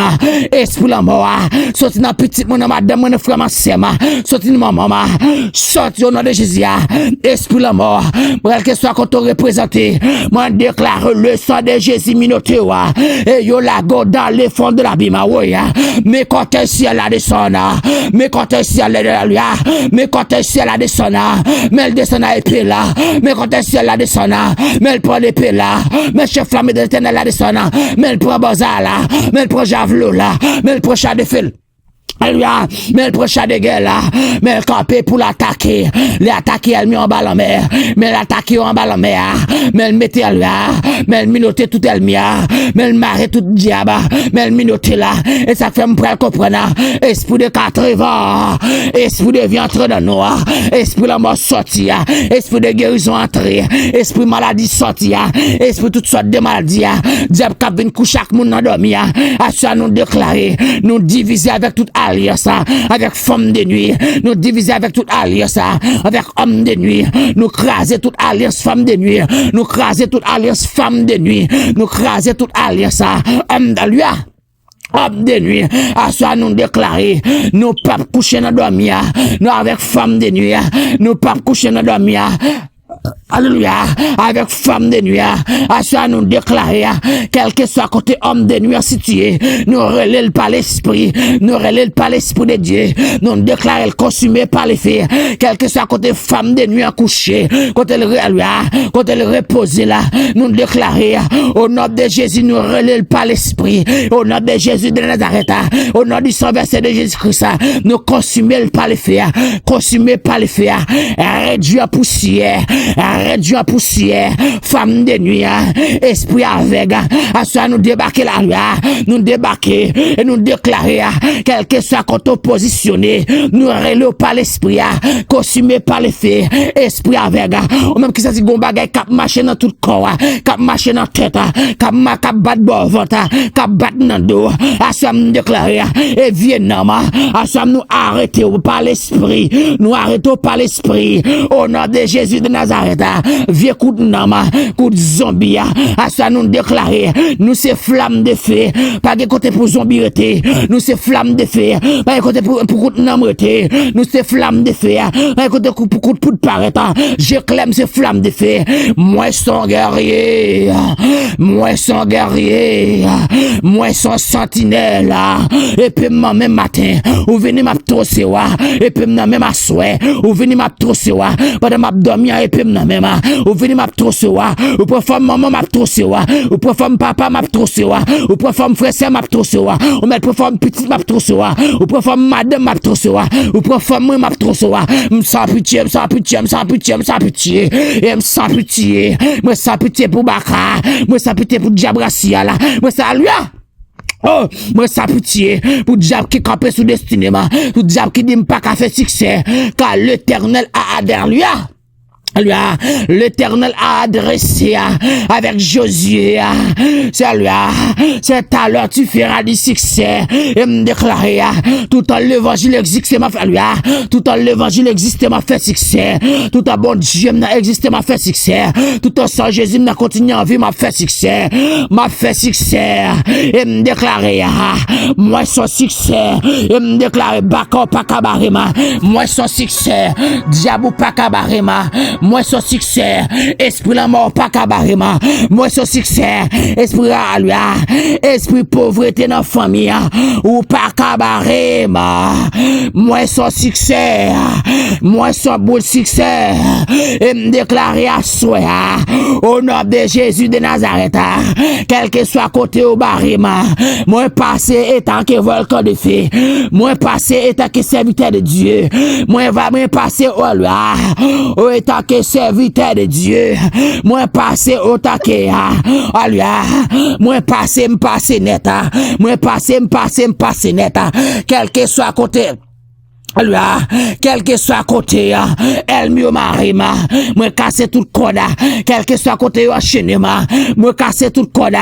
esprit la mort, sorti dans petit, mon madame, mon frère, ma sœur, sorti dans ma maman, sorti au nom de Jésus, esprit la mort, quel que soit qu'on représenté, moi déclare le sang de Jésus minoté, et yo la go dans les fonds de l'abîme, mais quand est ciel la descend, mais quand est ciel la lui, mais quand est ciel la descend, mais elle descend à épée là, mais quand est ciel la descend, mais elle prend l'épée là, mais chef flamme de l'éternel la descend, mais elle prend bazar là, mais elle prend javelot là, mais elle prend chat de fil. Mais le prochain de guerre là, mais elle campé pour l'attaquer. L'attaquer, elle met en bas la mer. Mais l'attaquer en bas la mer. Mais elle mettait là. Mais elle minotait tout elle mia. Mais elle marrait tout diable. Mais elle minotait là. Et ça fait me prendre comprendre. Esprit de 80. Esprit de vie entre dans nous. Esprit la mort sorti. Esprit de guérison entré. Esprit maladie sorti. Esprit toutes sortes de maladies. Diable qui vient coucher chaque monde endormi. À ça nous déclarer. Nous diviser avec toute alliance avec femme de nuit, nous diviser avec toute alliance avec homme de nuit, nous craser toute alliance femme de nuit, nous craser toute alliance femme de nuit, nous craser toute alliance homme de lui. Homme de nuit, à soi nous déclarer, nous pas coucher dans dormir, nous avec femme de nuit, nous pas coucher dans dormir. Alléluia, avec femme de nuit, à ça nous déclarer, quel que soit côté homme de nuit situé, nous relève par l'esprit, nous relève par l'esprit de Dieu, nous déclarer le consumé par les filles, quel que soit côté femme de nuit couché, côté le reposer là, nous déclarer, au nom de Jésus, nous relève par l'esprit, au nom de Jésus de Nazareth, au nom du sang versé de Jésus-Christ, nous consumer par les filles, consumer par les filles, réduit à poussière, réduit en poussière, femme de nuit, esprit avec, à ça nous débarquer là, nous débarquer et nous déclarer, quel que soit quand on positionné, nous relève par l'esprit, consumé par les faits, esprit avec, ou même qui ça dit, bagay cap marcher dans tout corps, cap marcher dans tête, cap bat bon ventre, cap bat dans dos, à ça nous déclarer, et viens à ça nous arrêter par l'esprit, nous arrêtons par l'esprit, au nom de Jésus de Nazareth. Vieux coup de nama, coup de zombie, à ça nous déclarer, nous c'est flamme de feu, pas de côté pour zombie rete, nous c'est flamme de feu, pas de côté pour coup de nam rete, nous c'est flamme de feu, pas de côté pour coup de poudre paraître, je clame c'est flamme de feu, moi son guerrier, moi son guerrier, moi son sentinelle, et puis même matin, ou venez m'a trosser, et puis même à souhait, ou venez m'a trosser, pendant m'a dormir, et puis même, ou venez m'a trosser, ou pour femme maman m'a trosser, ou pour femme papa m'a trosser, ou pour femme frère m'a trosser, ou mettre pour femme petite m'a trosser, ou pour femme madame m'a trosser, ou pour femme moi m'a trosser, sans pitié, sans pitié, sans pitié, sans pitié, et sans pitié, moi sans pitié pour Baka, moi sans pitié pour Diabrasia là, moi ça lui. Oh, moi ça pitié pour diable qui campé sous destiné, pour diable qui dit pas qu'à faire succès, car l'Éternel a adhéré. L'Éternel a adressé avec Josué, c'est lui, c'est à l'heure tu feras du succès et me déclarer tout en l'évangile existe m'a fait lui, tout en l'évangile existe m'a fait succès, tout en bon Dieu m'a existe m'a fait succès, tout en sans Jésus m'a continué en vie m'a fait succès et me déclarer moi son succès et me déclarer bako pas kabarema, moi son succès diable pas kabarema, moi son succès, esprit la mort pas kabarema, moi son succès, esprit alua, esprit pauvreté dans famille, ou pas kabarema, moi son succès, moi son beau succès, et me déclarer à soi, au nom de Jésus de Nazareth, quel que soit côté au barima, moi passé étant que volcan de feu, moi passé étant que serviteur de Dieu, moi va me passer au loi, au état que serviteur de Dieu, moi passé au taquet, moi passé net, moi passé net, quel que soit côté. Alors, quel que soit côté, elle mieux marima, moi casser tout code, quel que soit côté enchaînement, moi casser tout code,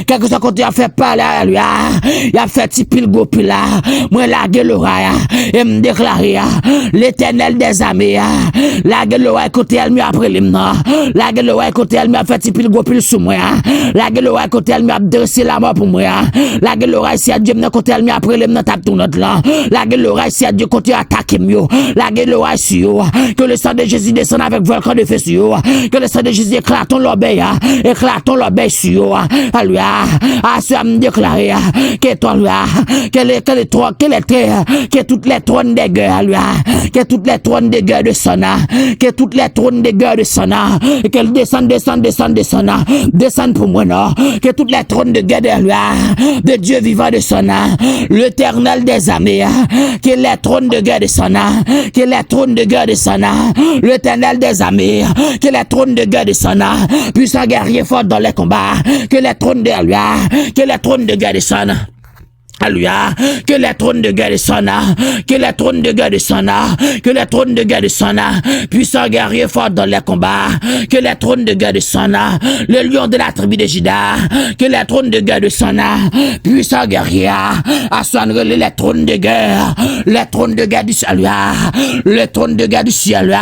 quel que soit côté a fait parler, lui, il a fait tipil gopila, moi la gueule et me déclarer, l'Éternel des armées, la gueule côté elle mieux après l'hymne, la gueule côté elle mieux fait tipil gopil sous moi, la gueule côté elle mieux dressé la mort pour moi, la gueule si à Dieu me côté elle mieux après l'hymne tape tout notre là, la gueule si à Dieu côté attaquez mieux, la gueule sur que le sang de Jésus descende avec volcan de feu sur, que le sang de Jésus éclatons l'obéi sur, alléluia, à ce me déclarer que toi que toutes les trônes des guerres, alléluia, que toutes les trônes des guerres de Sona, que toutes les trônes des guerres de Sona, qu'elle descende pour moi non, que toutes les trônes de guerre de Dieu vivant de Sona, l'Éternel des armées, que les trônes de guerre de Sona, que les trônes de guerre de Sona, l'Éternel des armées, que les trônes de guerre de Sona, puissant guerrier fort dans les combats, que les trônes de guerre de Sona. Alléluia, que les trônes de guerre de Sona, que les trônes de guerre de Sona, que les trônes de guerre de Sona, puissant guerrier fort dans les combats, que les trônes de guerre de Sona, le lion de la tribu de Juda, que les trônes de guerre de Sona, puissant guerrier, assoigne les trônes de guerre du ciel, les trônes de guerre du ciel,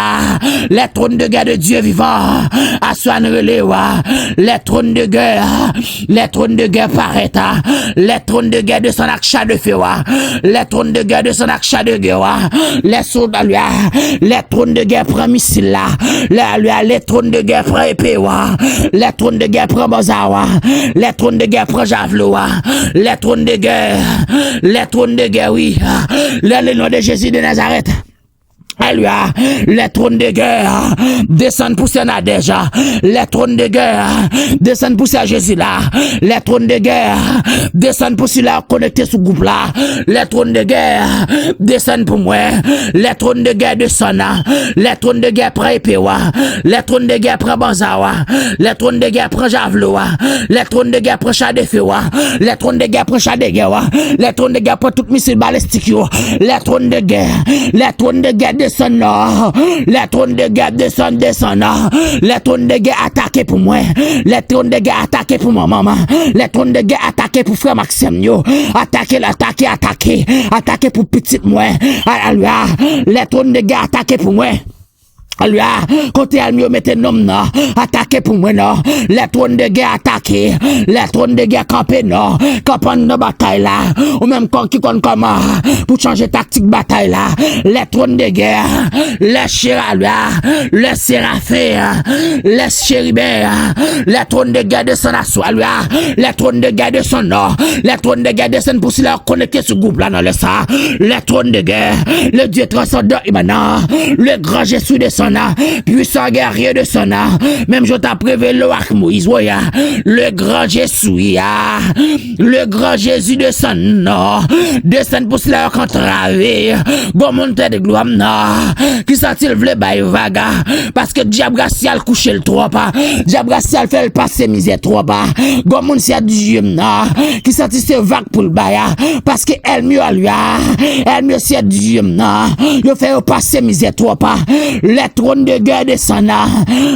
les trônes de guerre de Dieu vivant, assoigne les trônes de guerre paraît, les trônes de guerre de Sona son achat de feu, les trônes de guerre de son achat de guerre, les soldats, les trônes de guerre prend missile là, les trônes de guerre prend épée, les trônes de guerre prend bazaar, les trônes de guerre prend javelot, les trônes de guerre, oui, le nom de Jésus de Nazareth. Alléluia, les trônes de guerre descendent pour Sénat déjà, les trônes de guerre descendent pour Jésus là, les trônes de guerre descendent pour celui-là connecté sous groupe là, les trônes de guerre descendent pour moi, les trônes de guerre descendent là, les trônes de guerre prennent épée, les trônes de guerre prennent banza, les trônes de guerre prennent javelot, les trônes de guerre prennent char de feu, les trônes de guerre prennent char de guerre, les trônes de guerre prennent tout missile balistique, les trônes de guerre descend là, les trônes de guerre descend là, les trônes de guerre attaqués pour moi, les trônes de guerre attaqués pour ma maman, les trônes de guerre attaqués pour frère Maxime yo, attaquer pour petite moi, alléluia, les trônes de guerre attaqués pour moi. Alléluia, côté almio mettez nom non, attaquer pour moi non, les trônes de guerre attaquer, les trônes de guerre camper non, camper dans bataille là, ou même quand qui compte comment, pour changer tactique bataille là, les trônes de guerre, les chéralua, les séraphins, les chérubins, les trônes de guerre de son assaut, les trônes de guerre de son nord, les trônes de guerre de son pour s'y connecter ce groupe là dans le ça, les trônes de guerre, le Dieu transcendant immanent, le grand Jésus de son puissant guerrier de son âme, même je t'ai prévu avec Moïse, le grand Jésus, le grand Jésus de son nom, descend pour cela contravé, bon monte de gloire, qui s'est-il voulu bailler vaga, parce que diable racial couche le trop, diable racial fait le passer misère trop, bon monde c'est Dieu, qui s'est vague pour le bailler, parce que elle mieux à lui, elle mieux c'est Dieu, il fait passer misère trop, les trônes de guerre descendent,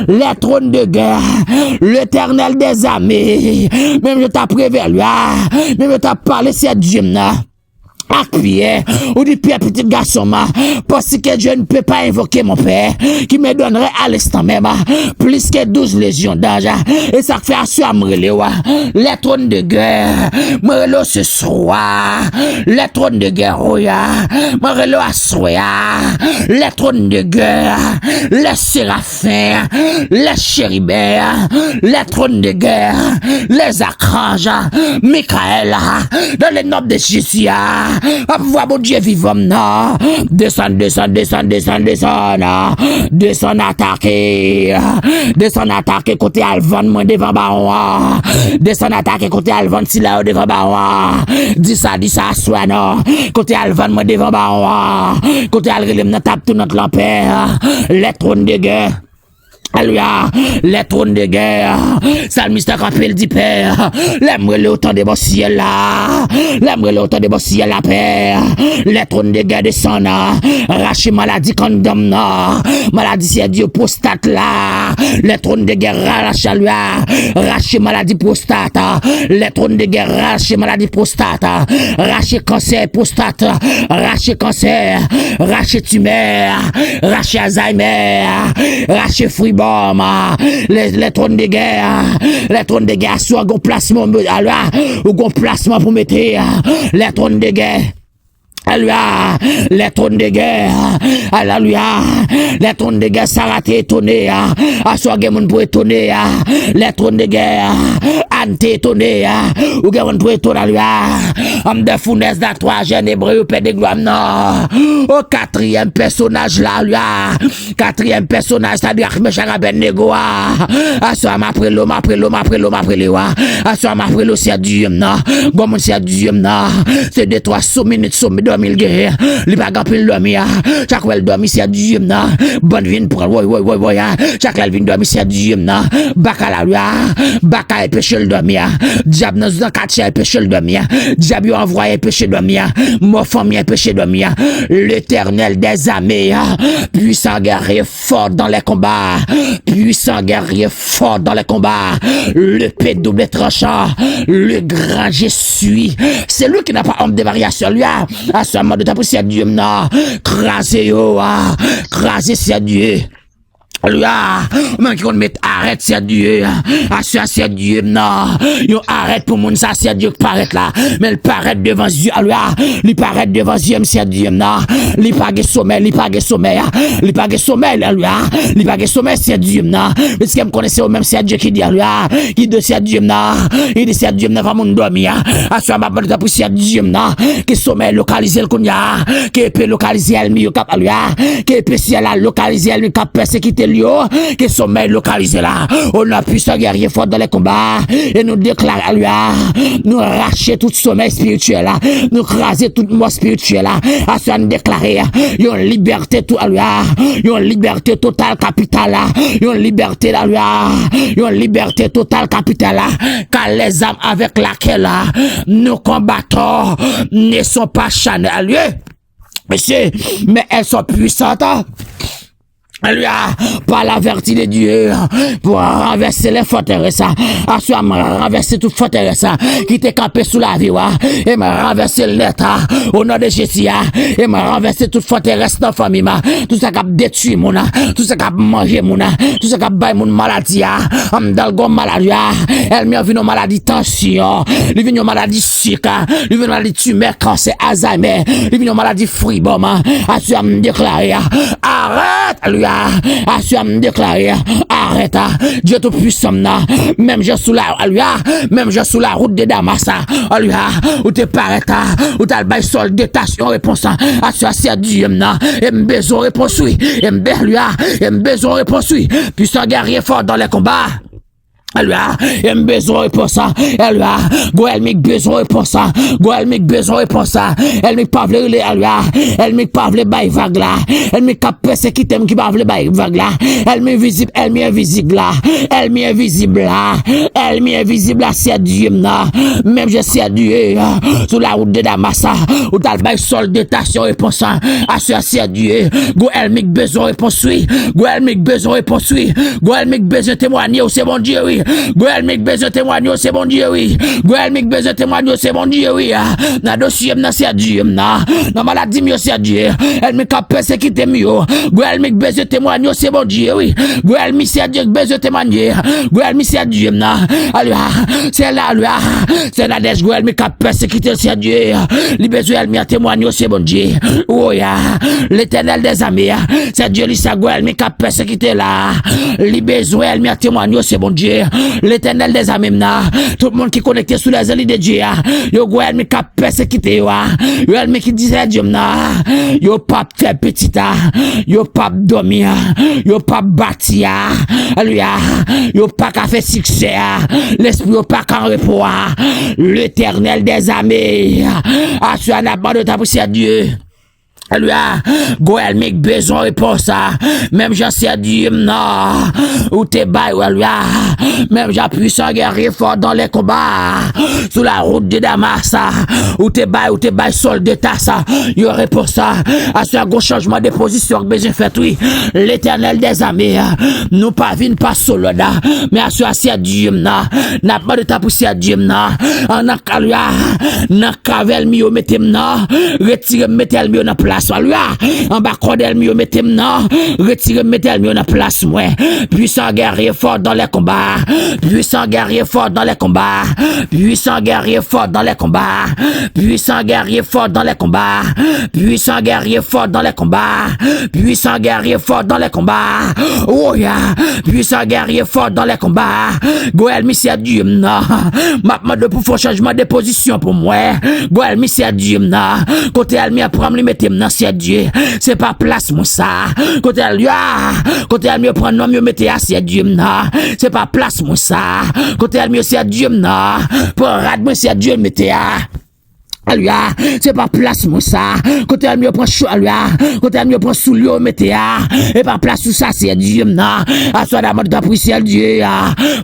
les trônes de guerre, l'Éternel des armées, même je t'ai prévu lui, même je t'ai parlé c'est Dieu, Pierre, ou dit Pierre petit garçon parce que je ne peux pas invoquer mon père qui me donnerait à l'instant même plus que 12 légions d'anges et ça fait assurer les trônes de guerre me ce soir les trônes de guerre me assoir les trônes de guerre les séraphins les chérubins les trônes de guerre les archanges Michael dans le nom de Jésus à pouvoir mon Dieu vivant, non. Descend attaquer côté Alvan, moi devant baron. Descend attaquer côté Alvan, si là devant baron. Dis ça, soit non. Côté Alvan, moi devant baron. Côté Alrelem, n'a tape tout notre lampère. Les trônes de guerre. Alléluia, les trônes de guerre, Salmiste rappelle dit Père, l'aimerait le autant de mon ciel là, l'aimerait le autant de mon ciel là, Père, les trônes de guerre descendent, racher maladie condamne, maladie c'est Dieu prostate là, les trônes de guerre racher lui, racher maladie prostate, les trônes de guerre racher maladie prostate, racher cancer prostate, racher cancer, racher tumeur, racher Alzheimer, racher fruit les trônes de guerre soit un placement ou un placement pour mettre les trônes de guerre. Alléluia, les trônes de guerre, alléluia, les trônes de guerre s'arrêtent étonnés, à soi mon pour étonner, les trônes de guerre, ante étonné, ou gamon pour étonner, alléluia, homme de fournaise d'un troisième hébreu, père de gloire, non, au quatrième personnage là, alléluia, quatrième personnage, c'est-à-dire que Meshach Abednego, à soi m'après l'eau, à soi m'après l'eau, c'est Dieu, non, bon, c'est Dieu, non, c'est de 300 minutes, 2000 guerres, li pa gampil dormi ya, chaque wel dormi c'est Dieu na, bonne vin pour ouais, chaque wel vin dormi c'est Dieu na, baka e péché le dormi ya, diable dans quartier péché le dormi ya, diable envoyé péché dormi ya, mon famille péché dormi ya, l'Éternel des armées, puissant guerrier fort dans les combats, puissant guerrier fort dans les combats, le paix double tranchant, le grand Jésus, c'est lui qui n'a pas homme de variation lui à ce moment de ta poussière Dieu, non, crasez, c'est Dieu. Alléluia, même qui met arrête c'est Dieu, c'est Dieu non, yo arrête pour moun ça c'est Dieu qui paraît là, mais il paraît devant Dieu, alléluia, il paraît devant Dieu c'est Dieu non, il pas de sommeil, il pas de sommeil, il pas de sommeil, alléluia, il pas de sommeil c'est Dieu non, parce que me connaissez au même c'est Dieu qui dit alléluia, qui de c'est Dieu non, il dit c'est Dieu non va moun dormir, assoir ma bonne pour c'est Dieu non, qui sommeil localisé le konya, qui peut localiser elle mi cap alléluia, qui peut si elle localiser elle mi cap persécuter que sommeil localisé là, on a pu se guerrier fort dans les combats et nous déclarer à lui, nous racher tout sommeil spirituel là, nous craser toute mort spirituelle là, à ce nous déclarer une liberté tout à lui, une liberté totale capitale là, une liberté à lui, une liberté totale capitale là, car les âmes avec laquelle nous combattons ne sont pas charnelles à lui, monsieur, mais elles sont puissantes. Alléluia, par la vertu de Dieu, pour renverser les forteresses, assurer renverser toute forteresse qui t'est campé sous la vie, et me renverser l'état au nom de Jésus, et me renverser toute forteresse dans la famille, tout ça qui a détruit mon, tout ça qui a mangé mon, tout ça qui a baillé mon maladie, dans le maladie, elle m'a vu nos maladies tension, il vient nos maladies sucre, il vient nos maladies tumeur, cancer, Alzheimer, il vient nos maladies fribom, assurer me déclarer, arrête, alléluia. Assure me déclarer, arrête, Dieu tout puissant, même je sous la, même je sous la route de Damas, où te paraît, où t'as le bail sol détaché en réponse, assure c'est Dieu, et me besoin réponse, et me besoin réponse, puissant guerrier fort dans les combats. Alléluia, il me besoin pour ça. Alléluia, elle m'a besoin pour ça. Elle m'a besoin pour ça. Elle m'a pas voulu les alléluia. Elle m'a pas voulu bailler vague là. Elle m'a capé ce qui t'aime qui pas voulu bailler vague là. Elle m'est visible, elle m'est invisible là. Elle m'est invisible là. Elle m'est invisible là, c'est Dieu là. Même je sais Dieu sur la route de Damas où t'as le bail sol détaché pour ça. C'est Dieu. Elle m'a besoin pour suivre. Elle m'a besoin pour suivre. Elle m'a besoin de témoigner, c'est bon Dieu oui. Gouel mik besoin témoigner c'est bon Dieu oui. Gouel mik besoin témoigner c'est bon Dieu oui. Na dossier na c'est Dieu na. Na maladie mieux c'est Dieu. Elle me cap persécuter mieux. Gouel mik besoin témoigner c'est bon Dieu oui. Gouel mi c'est Dieu besoin témoigner. Gouel mi c'est Dieu na. Alléluia. C'est là alléluia. C'est la des gouel mi cap persécuter c'est Dieu. Li besoin elle mi témoigner c'est bon Dieu. Oh ya. L'Éternel des armées. C'est Dieu li sa gouel mi cap persécuter là. Li besoin elle mi témoigner c'est bon Dieu. L'Éternel des armées, tout le monde qui est connecté sous les ailes de Dieu, yo gouel mi cap persécuté yo el mi qui disait Dieu yo pas fait petit yo pas dormir yo pas bâti alléluia yo pas qu'à faire succès l'esprit yo pas qu'en repos l'Éternel des armées assure un abandon de ta poussière Dieu. Alléluia, Goël m'a besoin pour ça. Même j'en sais Dieu, non. Ou t'es bail, alléluia. Même j'appuie sur guerrier fort dans les combats. Sous la route de Damas, ou t'es bail, sol de tasse. Il y aurait pour ça. À ce gros changement de position que besoin fait, oui. L'Éternel des armées, nous pas vine pas solo, mais à ce Dieu, non. N'a pas de ta poussière Dieu, non. En alléluia, n'a cavel mieux, mettez non. Retirez, mettez le mieux dans place. En bas cordel mieux mettez non retirez mettez mieux dans place moi puissant guerrier fort dans les combats puissant guerrier fort dans les combats puissant guerrier fort dans les combats puissant guerrier fort dans les combats puissant guerrier fort dans les combats puissant guerrier fort dans les combats oh ya puissant guerrier fort dans les combats Goël monsieur Dieu non m'a de pour faire changement de position pour moi Goël monsieur Dieu non côté elle m'y apprendre lui mettre c'est Dieu, c'est pas place mon ça. Côté elle mieux prendre nom mieux mettre c'est Dieu non, c'est pas place mon ça. Côté elle mieux c'est Dieu non, pour rad moi c'est Dieu mettre Alléluia, c'est pas place moi ça. Côté elle mieux prend chaud alléluia, côté elle mieux prend sous l'eau mettre et pas place tout ça c'est Dieu non. À soit d'abord d'apprécier Dieu.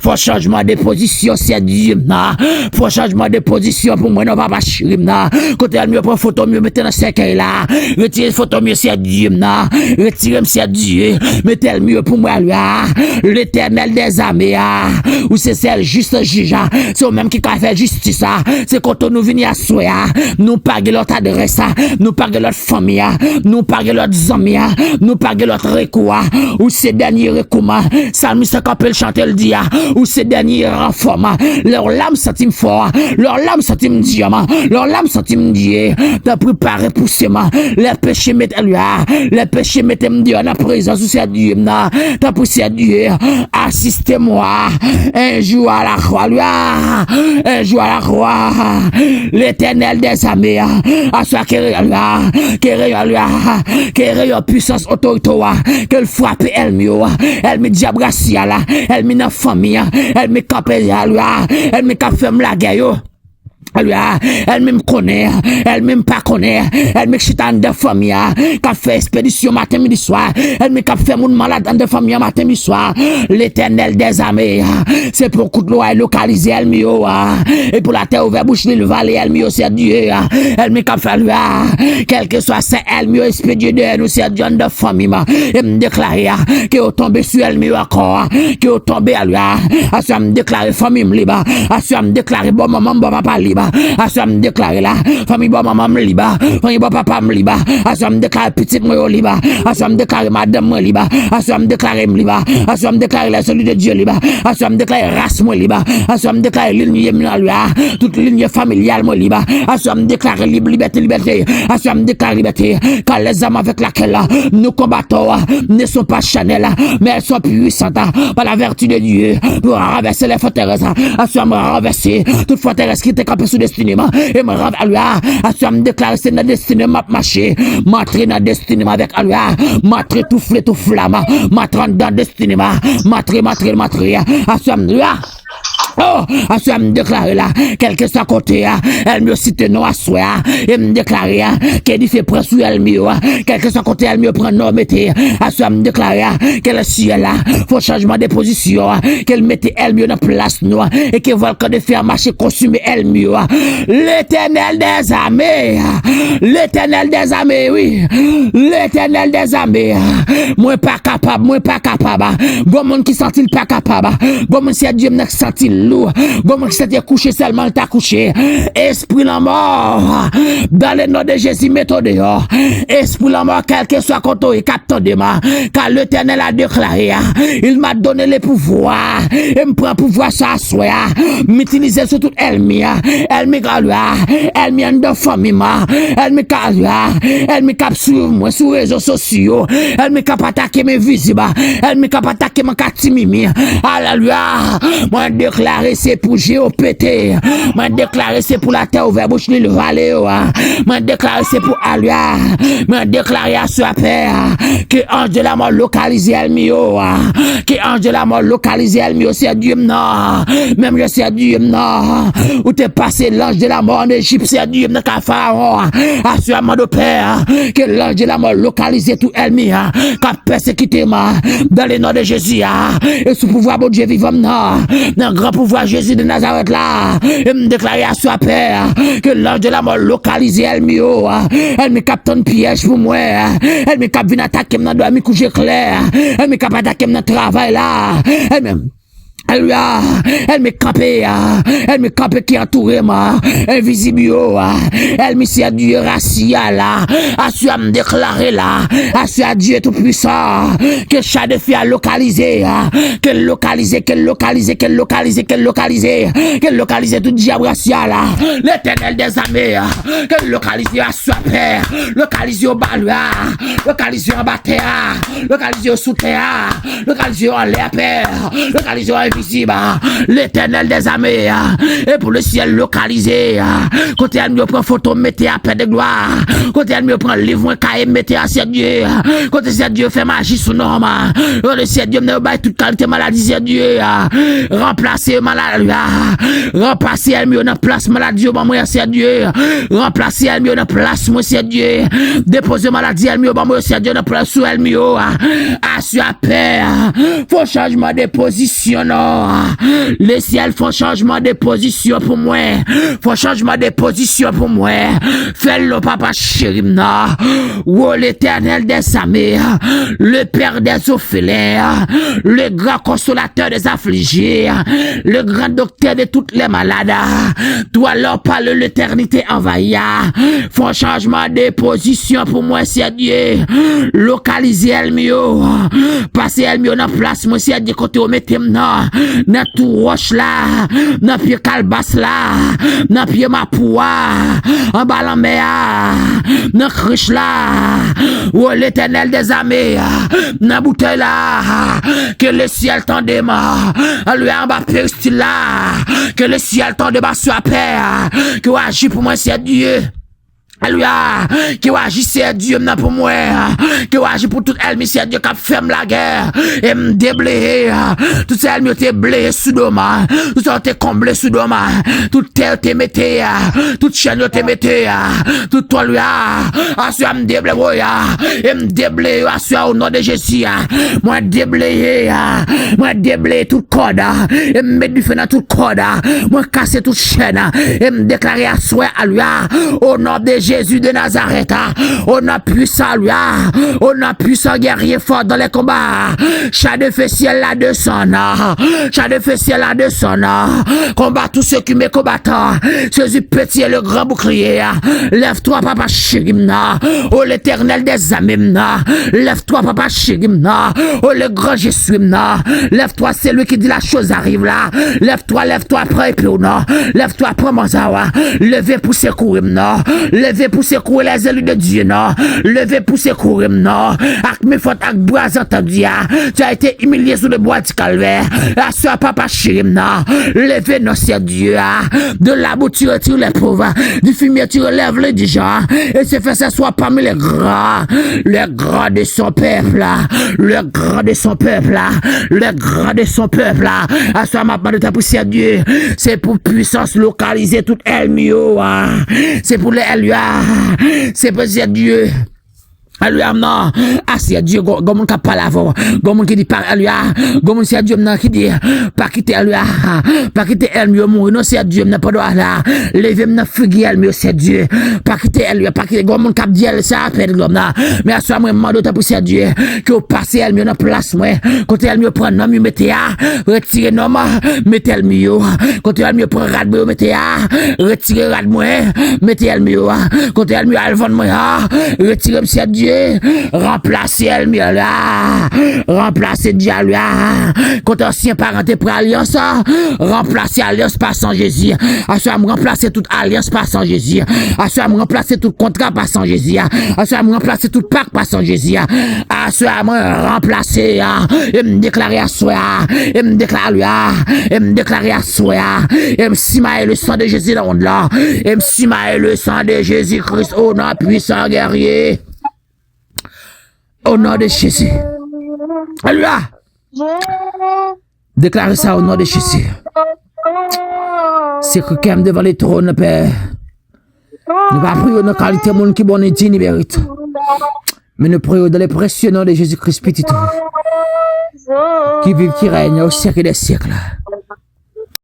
Faut changement de position c'est Dieu non. Faut changement de position pour moi non pas chéri non. Côté elle mieux prend photo mieux mettre dans cercueil là. Retirez photo mieux c'est Dieu non. Retirez c'est Dieu. Mettez mieux pour moi alléluia. L'Éternel des armées ou c'est celle juste juge. C'est au même qui a fait justice c'est quand on nous venir à soya. nous pas l'autre adresse, nous pas l'autre famille, nous pas l'autre amis, nous pas l'autre recours, ou ces derniers recours, Salmiste quand il chante le dia, ou ces derniers renforts, leur lame sentim fort, leur lame sentim diamant, leur lame sentim dieu, t'as préparé pour ces mains, les péchés mettent lui, les péchés mettent Dieu en présence, ou c'est Dieu, t'as poussé Dieu, assistez-moi, un jour à la croix, lui, un jour à la croix, l'Éternel des armées, à soi qui est puissance autorité, qu'elle frappe elle mieux, elle me diabracia là, elle me na famille, elle me capelle là, elle me fait la guerre. Elle même connaît, elle même pas connaît, elle me chita en de famille, qu'a fait expédition matin midi soir, elle me qu'a fait mon malade en de famille matin midi soir, l'Éternel des armées, c'est pour coup de loi localiser elle mieux, et pour la terre ouverte bouche le vallée elle mieux c'est Dieu, elle me qu'a fait quel que soit c'est elle mieux expédié de nous c'est Dieu de famille, et me déclarer que au tomber sur elle mieux encore, que au tomber à lui, à ça me déclarer famille libre, à ça me déclarer bon maman bon papa libre. À ça me déclarer là, famille bon maman me liba, famille bon papa me liba, à ça me déclarer petite moi liba, à ça me déclarer madame moi liba, à ça me déclarer me liba, à ça me déclarer la solide de Dieu liba, à ça me déclarer race moi liba, à ça me déclarer ligne toute ligne familiale moi liba, à ça me déclarer liberté, à ça me déclarer liberté, car les âmes avec laquelle nous combattons ne sont pas charnelles, mais elles sont puissantes par la vertu de Dieu pour renverser les forteresses, à ça me renverser toute forteresse qui était campée sous destinée et me rendre à lui à ça me déclarer c'est notre destinée m'a marché m'entrer dans destinée avec à lui m'entrer tout flamme m'entrer dans destinée m'entrer à ça me oh, à ce me déclarer là, quel que soit côté, elle me cite non à soi, et me déclarer qu'elle fait prendre sur elle mieux, quel que soit côté, elle me prend non, mettez, à ce me déclarer qu'elle est ciel là, faut changement de position, qu'elle mette elle mieux dans place nous, et qu'elle voit que de faire marcher, consumer elle mieux. L'Éternel des armées, oui, l'Éternel des armées, moi pas capable, bon monde qui sent-il pas capable, bon monde si Dieu me sent-il lourd, bon monde qui s'est couché seulement t'a couché, esprit la mort, dans le nom de Jésus mettons dehors, esprit la mort quel que soit contre et capte de moi, car l'Éternel a déclaré, il m'a donné le pouvoir, et me prend pouvoir ça soi, m'utiliser sur toute elle m'égaloua, elle m'y en de famille, elle me calua, elle me cap sur moi, sur les réseaux sociaux, elle me cap attaquer mes visibles, elle me cap attaquer mon catimimi, alléluia, moi déclaré c'est pour GOPT, moi déclaré c'est pour la terre ouverte bouche le vallée, moi déclaré c'est pour alléluia, moi déclaré à ce père, que ange de la mort localisé elle mio, que ange de la mort localisé elle mio, c'est Dieu non, même je sais Dieu non, où t'es passé l'ange de la mort en Égypte, c'est Dieu non qu'a pharaon, assurément de père, que l'ange de la mort localisé tout elle mia, qu'a persécuté moi, dans le nom de Jésus, et sous pouvoir bon Dieu vivant non, dans le grand pouvoir Jésus de Nazareth là, et me déclarer à soi père, que l'ange de la mort localisé elle mio, elle me capte un piège pour moi, elle me capte venir attaquer dans doigt me coucher clair, elle me capte attaquer dans travail là, elle me elle me campait qui entourait moi, invisible, elle me sert Dieu racial là, à ce à me déclarer là, à ce à Dieu tout puissant, que chaque défi a localisé, qu'elle localisé tout diable racial là, l'Éternel des armées, qu'elle localisé à soi père, localisé au balua, localisé en bataille, localisé au sous-terre, localisé en l'air père, localisé en invisible, l'Éternel des armées, et pour le ciel localisé, côté elle me prend photo, mettez à paix de gloire, côté elle me prend livre, cahier, mettez à c'est Dieu, côté c'est Dieu fait magie sous norme, côté c'est Dieu me bat toute qualité maladie, c'est Dieu, remplacer maladie, remplacer elle me dans place maladie, moi c'est Dieu, remplacer elle me dans place, moi c'est Dieu, déposer maladie elle me moi c'est Dieu dans place sous elle me, assure paix, faut changement de position, non. Les ciels font changement de position pour moi. Font changement de position pour moi. Fais-le, papa Chirimna. Oh, l'Éternel des armées, le Père des orphelins, le grand consolateur des affligés, le grand docteur de toutes les malades. Toi, leur parle l'éternité envahie. Font changement de position pour moi, c'est Dieu. Localiser Elmio. Passer Elmio dans place, moi, c'est Dieu, côté au métem, dans tout roche là, dans pied calbas là, dans pied ma poua, en bas la mer, dans criche là, où l'Éternel des armées, dans bouteille là, que le ciel t'en démarre, lui en bas péristyle là, que le ciel t'en démarre sur la paix, que agit pour moi c'est Dieu. Alléluia, qui agit c'est Dieu maintenant pour moi, qui agit pour tout ennemi c'est Dieu qui ferme la guerre et me déblayer, tout ça ennemi t'es blayé sous doma, tout ça t'es comblé sous doma, tout terre t'es metté, toute chaîne t'es metté, tout toi lui assure me déblayer et me déblayer assure au nom de Jésus, moi déblayer tout code et me mettre du feu dans tout code, moi casser toute chaîne et me déclarer assure à lui au nom de Jésus de Nazareth, on a puissant lui, on a puissant guerrier fort dans les combats. Chat de feu ciel là de son chat de feu ciel là de son combat tous ceux qui me combattent. Jésus petit et le grand bouclier. Lève-toi papa Chirimna, oh l'Éternel des amimna. Lève-toi papa Chirimna, oh le grand Jésus mna. Lève-toi c'est lui qui dit la chose arrive là. Lève-toi après puis non. Lève-toi après Manzawa. Levez pour secourir mna. Levez pour secourir les élus de Dieu, non. Levez pour secourir, non. Avec mes fautes, avec bras entendus, tu as été humilié sous le bois du calvaire. La soeur papa Chirim, non. Levez, non, c'est Dieu, de la boue, tu retires les pauvres. Du fumier, tu relèves les dirigeants. Et se fait s'asseoir parmi les grands de son peuple, le grand de son peuple, le grand de son peuple. À soi, ma de ta poussière, Dieu. C'est pour puissance localiser toute Elmio, c'est pour les Elia, c'est pour Dieu. Alléluia, non. Ah, c'est Dieu, comme on parle avant. Comme on dit par Alléluia. Comme on c'est Dieu, non, qui dit, pas quitter Alléluia. Pas quitter Alléluia, mourir, non, c'est Dieu, n'a pas de là. Levez, n'a fugué Alléluia, c'est Dieu. Pas quitter Alléluia, pas quitter, comme on cap dit, ça appelle, comme là. Mais à soi, moi, demande pour c'est Dieu, que vous passez Alléluia dans place, moi. Quand Alléluia prend nom, mettez à, retirez nom, mettez Alléluia. Quand Alléluia prend rad, mettez à, retirez rad, moi, mettez Alléluia. Quand Alléluia, alvon, moi, retirez, c'est Dieu. Remplacer Elmio là, remplacer Dieu là, quand ancien parenté pour alliance, remplacer alliance par sans Jésus, à ce moment remplacer toute alliance par sans Jésus, à ce moment remplacer tout contrat par sans Jésus, à ce moment remplacer tout pacte par sans Jésus, à ce moment remplacer et me déclarer à soi, et me déclarer et me déclarer à soi, et me simailler le sang de Jésus dans le monde là, et me simailler le sang de Jésus Christ au nom puissant guerrier. Au nom de Jésus. Alléluia. Déclarez ça au nom de Jésus. C'est que quand devant les trônes, Père. Nous ne prions dans la qualité de monde qui bon et digne mérite. Mais nous prions dans les précieux noms de Jésus-Christ petit. Qui vit, qui règne au siècle des siècles.